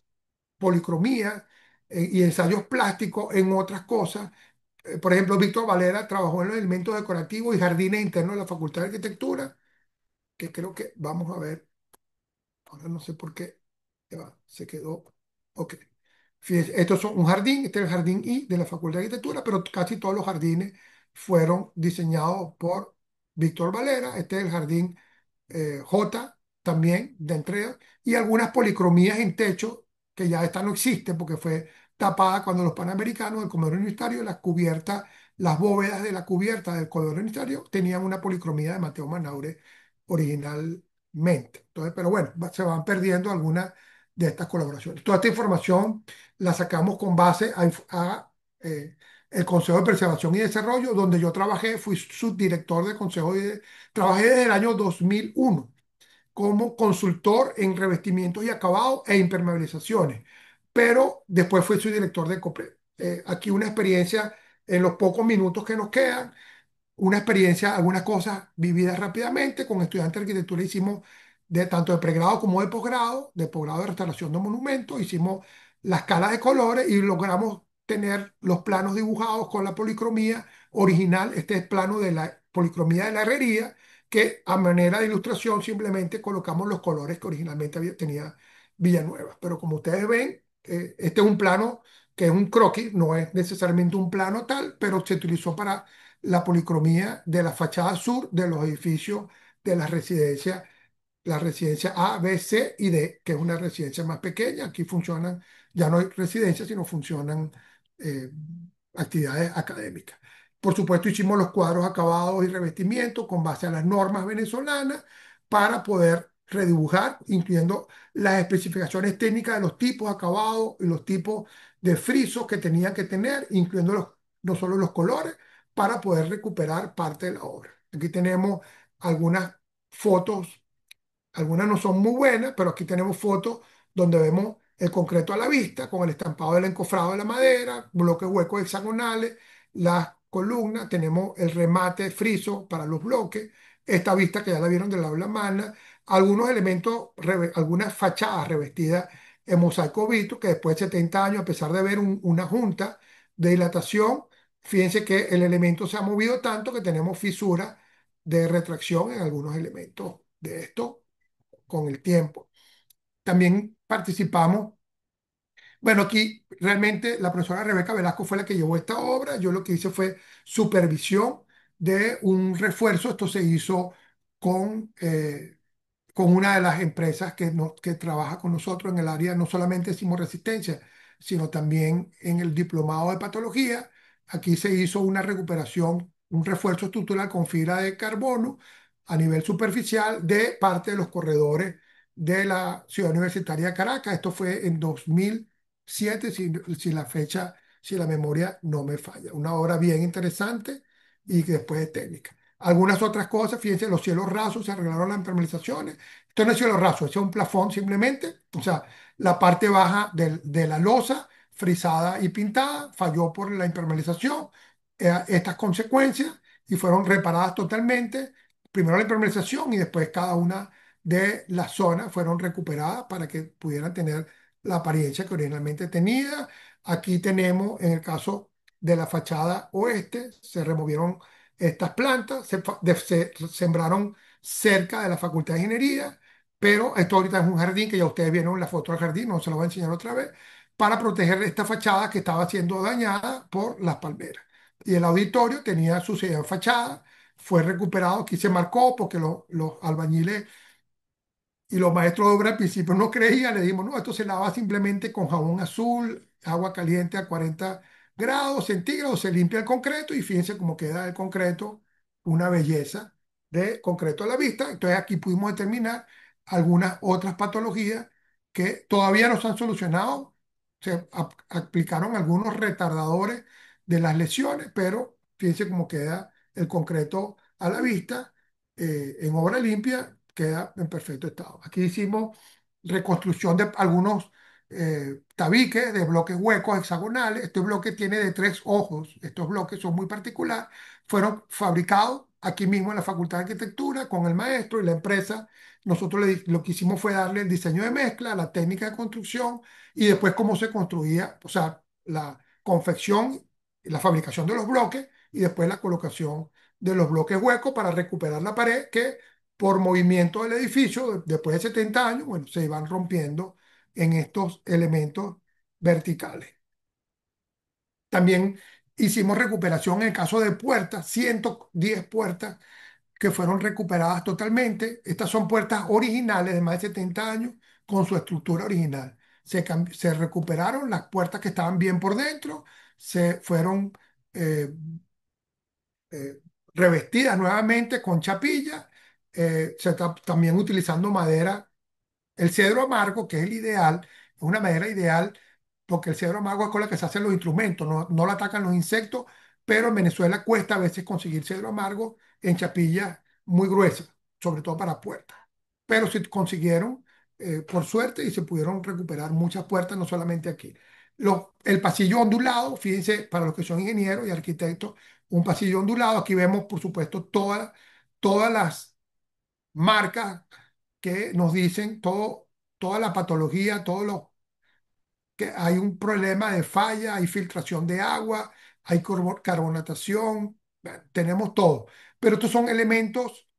policromías y ensayos plásticos en otras cosas. Por ejemplo, Víctor Valera trabajó en los elementos decorativos y jardines internos de la Facultad de Arquitectura, que creo que vamos a ver. Ahora no sé por qué. Ya va, se quedó. Ok. Fíjense, estos son un jardín, este es el jardín I de la Facultad de Arquitectura, pero casi todos los jardines fueron diseñados por Víctor Valera. Este es el jardín J también de entrega, y algunas policromías en techo que ya esta no existe porque fue tapada cuando los panamericanos del comedor universitario, las cubiertas, las bóvedas de la cubierta del comedor universitario tenían una policromía de Mateo Manaure originalmente. Entonces, pero bueno, se van perdiendo algunas de estas colaboraciones. Toda esta información la sacamos con base a el Consejo de Preservación y Desarrollo, donde yo trabajé, fui subdirector del Consejo trabajé desde el año 2001 como consultor en revestimientos y acabados e impermeabilizaciones, pero después fui su director de COPRED. Aquí una experiencia en los pocos minutos que nos quedan, una experiencia, algunas cosas vividas rápidamente. Con estudiantes de arquitectura hicimos tanto de pregrado como de posgrado de restauración de monumentos, hicimos la escala de colores y logramos tener los planos dibujados con la policromía original. Este es plano de la policromía de la herrería, que a manera de ilustración simplemente colocamos los colores que originalmente tenía Villanueva. Pero como ustedes ven, este es un plano que es un croquis, no es necesariamente un plano tal, pero se utilizó para la policromía de la fachada sur de los edificios de la residencia A, B, C y D, que es una residencia más pequeña. Aquí funcionan, ya no hay residencias, sino funcionan eh, actividades académicas. Por supuesto, hicimos los cuadros acabados y revestimientos con base a las normas venezolanas para poder redibujar, incluyendo las especificaciones técnicas de los tipos acabados y los tipos de frisos que tenían que tener, incluyendo no solo los colores, para poder recuperar parte de la obra. Aquí tenemos algunas fotos. Algunas no son muy buenas, pero aquí tenemos fotos donde vemos el concreto a la vista, con el estampado del encofrado de la madera, bloques huecos hexagonales, las columnas, tenemos el remate friso para los bloques, esta vista que ya la vieron del aula magna, algunos elementos, algunas fachadas revestidas en mosaico vitro, que después de 70 años, a pesar de ver una junta de dilatación, fíjense que el elemento se ha movido tanto que tenemos fisuras de retracción en algunos elementos de esto con el tiempo. También participamos, bueno, aquí realmente la profesora Rebeca Velasco fue la que llevó esta obra. Yo lo que hice fue supervisión de un refuerzo. Esto se hizo con con una de las empresas que trabaja con nosotros en el área no solamente de sismoresistencia, sino también en el diplomado de patología. Aquí se hizo una recuperación, un refuerzo estructural con fibra de carbono a nivel superficial de parte de los corredores de la Ciudad Universitaria de Caracas. Esto fue en 2007, si la fecha, si la memoria no me falla. Una obra bien interesante y que después es técnica. Algunas otras cosas, fíjense, los cielos rasos se arreglaron las impermeabilizaciones. Esto no es cielo raso, es un plafón simplemente. O sea, la parte baja de la losa, frisada y pintada, falló por la impermeabilización. Estas consecuencias y fueron reparadas totalmente. Primero la impermeabilización y después cada una de las zonas fueron recuperadas para que pudieran tener la apariencia que originalmente tenía. Aquí tenemos, en el caso de la fachada oeste, se removieron estas plantas, se sembraron cerca de la Facultad de Ingeniería, pero esto ahorita es un jardín que ya ustedes vieron la foto del jardín, no se lo voy a enseñar otra vez, para proteger esta fachada que estaba siendo dañada por las palmeras. Y el auditorio tenía su silla de fachada, fue recuperado, aquí se marcó porque los albañiles y los maestros de obra al principio no creían, le dijimos, no, esto se lava simplemente con jabón azul, agua caliente a 40 grados centígrados, se limpia el concreto y fíjense cómo queda el concreto, una belleza de concreto a la vista. Entonces aquí pudimos determinar algunas otras patologías que todavía no se han solucionado. Se aplicaron algunos retardadores de las lesiones, pero fíjense cómo queda el concreto a la vista en obra limpia queda en perfecto estado. Aquí hicimos reconstrucción de algunos tabiques de bloques huecos hexagonales. Este bloque tiene de tres ojos. Estos bloques son muy particulares. Fueron fabricados aquí mismo en la Facultad de Arquitectura con el maestro y la empresa. Nosotros lo que hicimos fue darle el diseño de mezcla, la técnica de construcción y después cómo se construía, o sea, la confección, la fabricación de los bloques y después la colocación de los bloques huecos para recuperar la pared que por movimiento del edificio, después de 70 años, bueno, se iban rompiendo en estos elementos verticales. También hicimos recuperación en el caso de puertas, 110 puertas que fueron recuperadas totalmente. Estas son puertas originales de más de 70 años con su estructura original. Se recuperaron las puertas que estaban bien por dentro, se fueron eh, eh, revestidas nuevamente con chapilla, se está también utilizando madera, el cedro amargo, que es el ideal, es una madera ideal porque el cedro amargo es con la que se hacen los instrumentos, no la atacan los insectos, pero en Venezuela cuesta a veces conseguir cedro amargo en chapillas muy gruesas, sobre todo para puertas. Pero se consiguieron, por suerte, y se pudieron recuperar muchas puertas, no solamente aquí. El pasillo ondulado, fíjense, para los que son ingenieros y arquitectos, un pasillo ondulado. Aquí vemos, por supuesto, todas las marcas que nos dicen toda la patología, todo lo que hay un problema de falla, hay filtración de agua, hay carbonatación, tenemos todo. Pero estos son elementos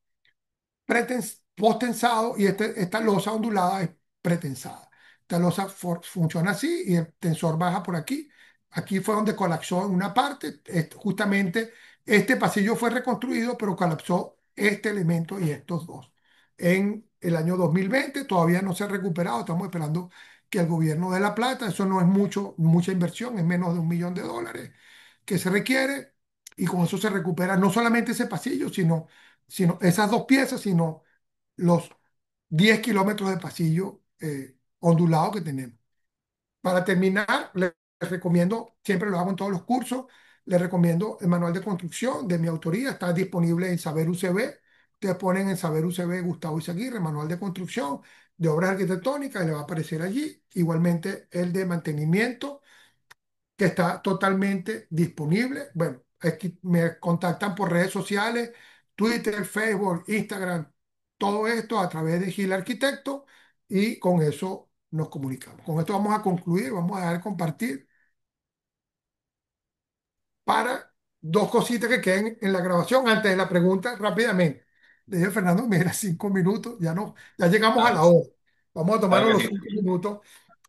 post-tensado y esta losa ondulada es pretensada. Esta losa funciona así y el tensor baja por aquí. Aquí fue donde colapsó en una parte. Justamente este pasillo fue reconstruido, pero colapsó este elemento y estos dos. En el año 2020 todavía no se ha recuperado. Estamos esperando que el gobierno dé la plata. Eso no es mucha inversión, es menos de $1 millón que se requiere. Y con eso se recupera no solamente ese pasillo, sino esas dos piezas, sino los 10 kilómetros de pasillo ondulado que tenemos. Para terminar, les recomiendo, siempre lo hago en todos los cursos, les recomiendo el manual de construcción de mi autoría, está disponible en Saber UCB. Ustedes ponen en Saber UCB Gustavo Izaguirre, manual de construcción de obras arquitectónicas, y le va a aparecer allí. Igualmente el de mantenimiento que está totalmente disponible. Bueno, aquí me contactan por redes sociales, Twitter, Facebook, Instagram, todo esto a través de Gil Arquitecto y con eso nos comunicamos. Con esto vamos a concluir, vamos a dejar de compartir para dos cositas que queden en la grabación antes de la pregunta rápidamente. Le dije a Fernando, mira, 5 minutos, ya no, ya llegamos a Claro la que sí. hora. Vamos a Claro tomarnos que los sí. 5 minutos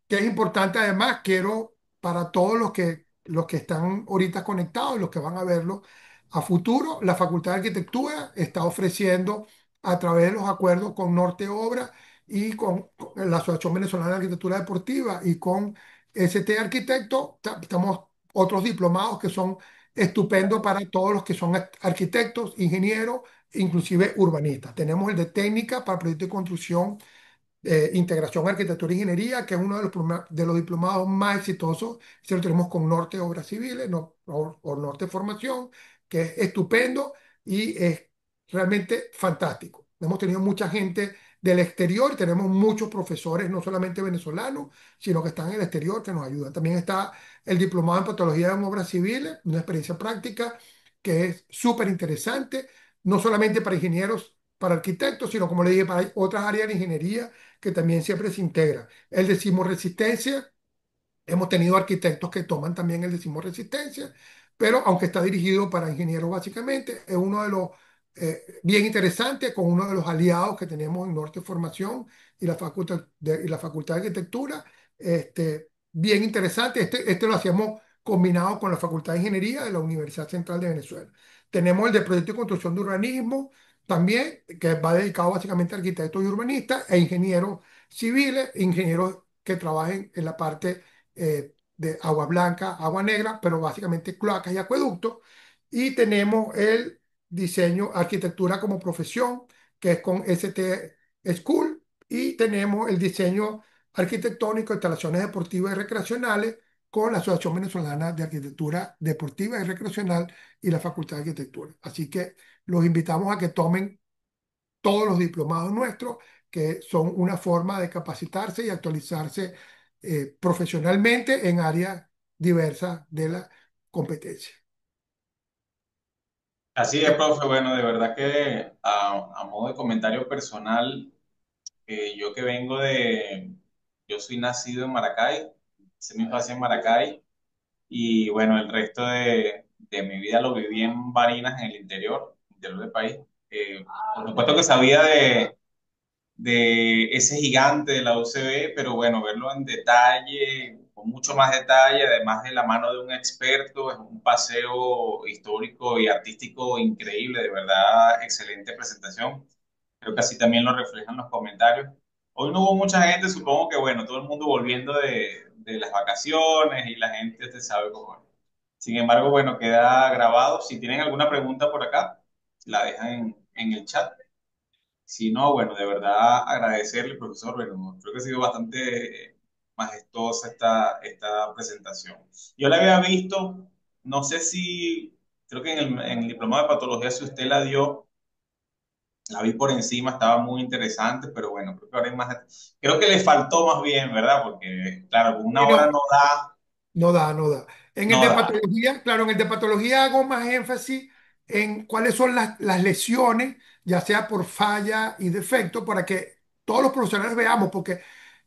que es importante además, quiero para todos los que están ahorita conectados y los que van a verlo a futuro, la Facultad de Arquitectura está ofreciendo a través de los acuerdos con Norte Obra y con la Asociación Venezolana de Arquitectura Deportiva y con ST Arquitecto. Estamos otros diplomados que son estupendos para todos los que son arquitectos, ingenieros, inclusive urbanistas. Tenemos el de técnica para proyectos de construcción, integración arquitectura e ingeniería, que es uno de de los diplomados más exitosos. Se lo tenemos con Norte Obras Civiles, o Norte Formación, que es estupendo y es realmente fantástico. Hemos tenido mucha gente del exterior, tenemos muchos profesores, no solamente venezolanos, sino que están en el exterior, que nos ayudan. También está el diplomado en patología en obras civiles, una experiencia práctica que es súper interesante, no solamente para ingenieros, para arquitectos, sino como le dije, para otras áreas de ingeniería que también siempre se integra. El decimos resistencia. Hemos tenido arquitectos que toman también el decimos resistencia, pero aunque está dirigido para ingenieros básicamente, es uno de los bien interesantes con uno de los aliados que tenemos en Norte Formación y la Facultad de Arquitectura. Bien interesante. Este lo hacemos combinado con la Facultad de Ingeniería de la Universidad Central de Venezuela. Tenemos el de Proyecto y Construcción de Urbanismo también, que va dedicado básicamente a arquitectos y urbanistas e ingenieros civiles, ingenieros que trabajen en la parte de agua blanca, agua negra, pero básicamente cloacas y acueductos. Y tenemos el diseño, arquitectura como profesión, que es con ST School. Y tenemos el diseño arquitectónico, instalaciones deportivas y recreacionales con la Asociación Venezolana de Arquitectura Deportiva y Recreacional y la Facultad de Arquitectura. Así que los invitamos a que tomen todos los diplomados nuestros, que son una forma de capacitarse y actualizarse profesionalmente en áreas diversas de la competencia. Así es, Eh, profe. Bueno, de verdad que a modo de comentario personal, yo que vengo yo soy nacido en Maracay, hice mi infancia en Maracay y bueno, el resto de mi vida lo viví en Barinas, en el interior del país. Por supuesto que sabía de ese gigante de la UCB, pero bueno, verlo en detalle, con mucho más detalle, además de la mano de un experto, es un paseo histórico y artístico increíble, de verdad, excelente presentación. Creo que así también lo reflejan los comentarios. Hoy no hubo mucha gente, supongo que bueno, todo el mundo volviendo de las vacaciones y la gente, usted sabe cómo es. Sin embargo, bueno, queda grabado. Si tienen alguna pregunta por acá, la dejan en el chat. Si no, bueno, de verdad agradecerle, profesor. Bueno, creo que ha sido bastante majestuosa esta presentación. Yo la había visto, no sé si, creo que en el diplomado de patología, si usted la dio, la vi por encima, estaba muy interesante, pero bueno, creo que ahora hay más, creo que le faltó más bien, ¿verdad? Porque, claro, con y una hora no, no da, no da, no da. En el no de da. patología, claro, en el de patología hago más énfasis en cuáles son las lesiones, ya sea por falla y defecto, para que todos los profesionales veamos, porque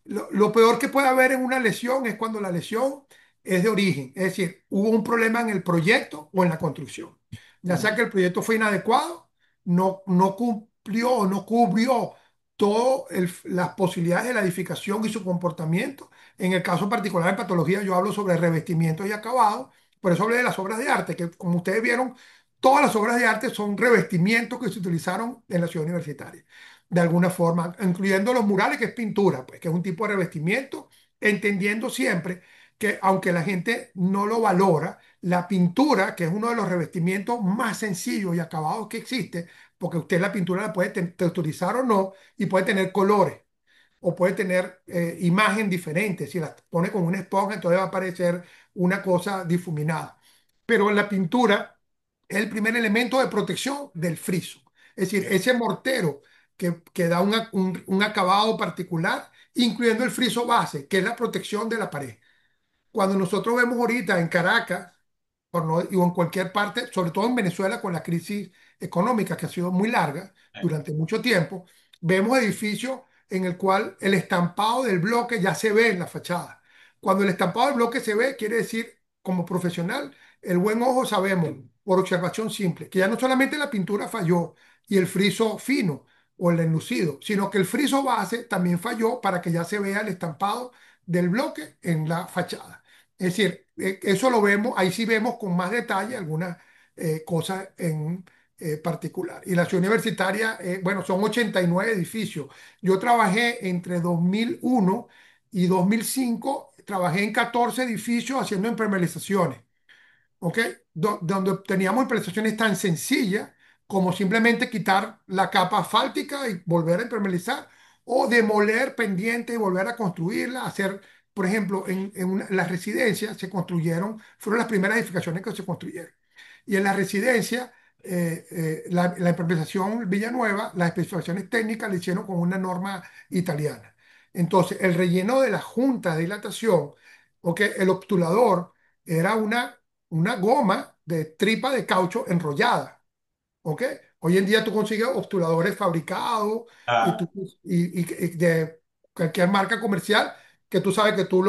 lo peor que puede haber en una lesión es cuando la lesión es de origen, es decir, hubo un problema en el proyecto o en la construcción. Ya sea que el proyecto fue inadecuado, no cumplió o no cubrió todas las posibilidades de la edificación y su comportamiento. En el caso particular de patología, yo hablo sobre revestimientos y acabados, por eso hablé de las obras de arte, que como ustedes vieron, todas las obras de arte son revestimientos que se utilizaron en la ciudad universitaria, de alguna forma, incluyendo los murales, que es pintura, pues, que es un tipo de revestimiento, entendiendo siempre que aunque la gente no lo valora, la pintura, que es uno de los revestimientos más sencillos y acabados que existe, porque usted la pintura la puede texturizar o no, y puede tener colores o puede tener imagen diferente. Si la pone con una esponja, entonces va a aparecer una cosa difuminada. Pero en la pintura es el primer elemento de protección del friso. Es decir, ese mortero que da un acabado particular, incluyendo el friso base, que es la protección de la pared. Cuando nosotros vemos ahorita en Caracas, o en cualquier parte, sobre todo en Venezuela con la crisis económica que ha sido muy larga durante mucho tiempo, vemos edificios en el cual el estampado del bloque ya se ve en la fachada. Cuando el estampado del bloque se ve, quiere decir, como profesional, el buen ojo sabemos, por observación simple, que ya no solamente la pintura falló y el friso fino o el enlucido, sino que el friso base también falló para que ya se vea el estampado del bloque en la fachada. Es decir, eso lo vemos, ahí sí vemos con más detalle algunas cosas particular. Y la ciudad universitaria, bueno, son 89 edificios. Yo trabajé entre 2001 y 2005, trabajé en 14 edificios haciendo impermeabilizaciones. ¿Ok? Donde teníamos impermeabilizaciones tan sencillas como simplemente quitar la capa asfáltica y volver a impermeabilizar, o demoler pendiente y volver a construirla, hacer, por ejemplo, las residencias se construyeron, fueron las primeras edificaciones que se construyeron. Y en la residencia, la impermeabilización Villanueva, las especificaciones técnicas la hicieron con una norma italiana. Entonces, el relleno de la junta de dilatación, ¿ok? El obturador era una goma de tripa de caucho enrollada, ¿ok? Hoy en día tú consigues obturadores fabricados y, Ah, tú, y de cualquier marca comercial que tú sabes que tú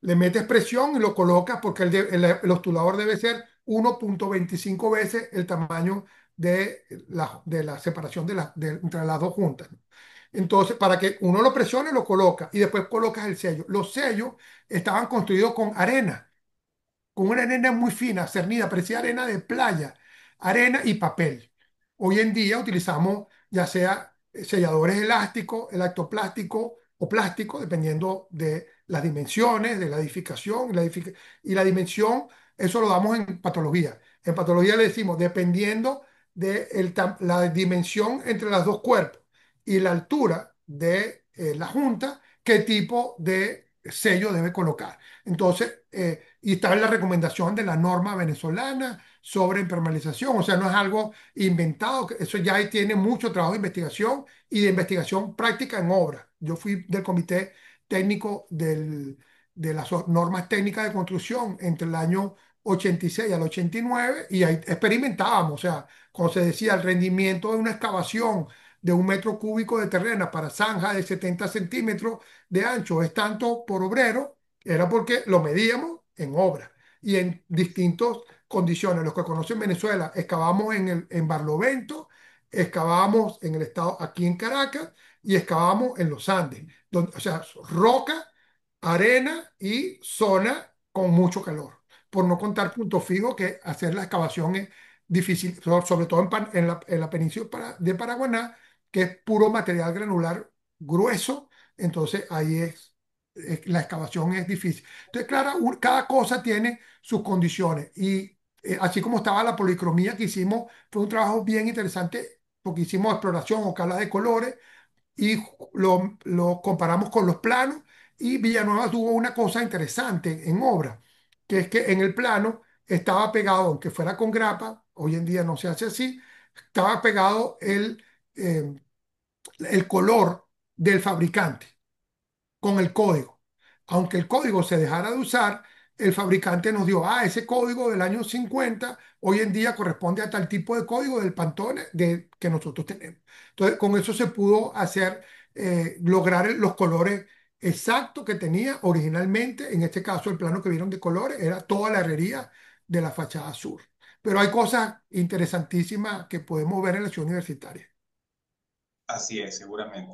le metes presión y lo colocas porque el obturador debe ser 1,25 veces el tamaño de la separación entre las dos juntas, ¿no? Entonces, para que uno lo presione, lo coloca y después colocas el sello. Los sellos estaban construidos con una arena muy fina, cernida, parecía arena de playa, arena y papel. Hoy en día utilizamos ya sea selladores elásticos, elastoplástico o plástico, dependiendo de las dimensiones, de la edificación y la dimensión, eso lo damos en patología. En patología le decimos, dependiendo de la dimensión entre los dos cuerpos y la altura de la junta, qué tipo de sello debe colocar. Entonces, y está en la recomendación de la norma venezolana sobre impermeabilización, o sea, no es algo inventado, eso ya ahí tiene mucho trabajo de investigación y de investigación práctica en obra. Yo fui del comité técnico de las normas técnicas de construcción entre el año 86 al 89 y ahí experimentábamos, o sea, cuando se decía el rendimiento de una excavación de 1 metro cúbico de terreno para zanja de 70 centímetros de ancho es tanto por obrero, era porque lo medíamos en obra y en distintas condiciones. Los que conocen Venezuela, excavamos en Barlovento, excavamos en el estado, aquí en Caracas, y excavamos en los Andes, o sea, roca, arena y zona con mucho calor. Por no contar punto fijo, que hacer la excavación es difícil, sobre todo en la península de Paraguaná, que es puro material granular grueso, entonces ahí la excavación es difícil. Entonces, claro, cada cosa tiene sus condiciones y así como estaba la policromía que hicimos, fue un trabajo bien interesante porque hicimos exploración o cala de colores y lo comparamos con los planos y Villanueva tuvo una cosa interesante en obra, que es que en el plano estaba pegado, aunque fuera con grapa, hoy en día no se hace así, estaba pegado el color del fabricante con el código. Aunque el código se dejara de usar, el fabricante nos dio, ese código del año 50 hoy en día corresponde a tal tipo de código del Pantone que nosotros tenemos. Entonces, con eso se pudo hacer, lograr los colores exactos que tenía originalmente. En este caso, el plano que vieron de colores era toda la herrería de la fachada sur. Pero hay cosas interesantísimas que podemos ver en la ciudad universitaria. así es, seguramente.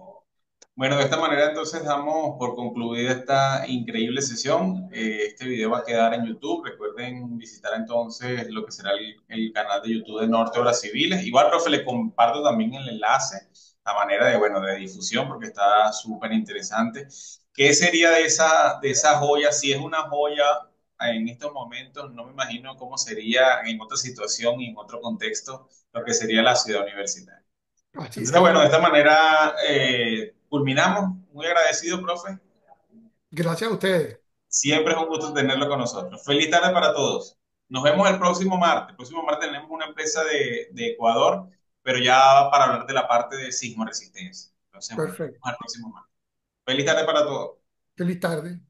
Bueno, de esta manera entonces damos por concluida esta increíble sesión. Este video va a quedar en YouTube. Recuerden visitar entonces lo que será el canal de YouTube de Norte Obras Civiles. Igual, profe, le comparto también el enlace a manera de, bueno, de difusión porque está súper interesante. ¿Qué sería de esa joya? Si es una joya en estos momentos, no me imagino cómo sería en otra situación y en otro contexto lo que sería la ciudad universitaria. Así Entonces, es. bueno, de esta manera culminamos. Muy agradecido, profe. Gracias a ustedes. Siempre es un gusto tenerlo con nosotros. Feliz tarde para todos. Nos vemos el próximo martes. El próximo martes tenemos una empresa de Ecuador, pero ya para hablar de la parte de sismo resistencia. Entonces, bueno, nos vemos Perfecto. el próximo martes. Feliz tarde para todos. Feliz tarde.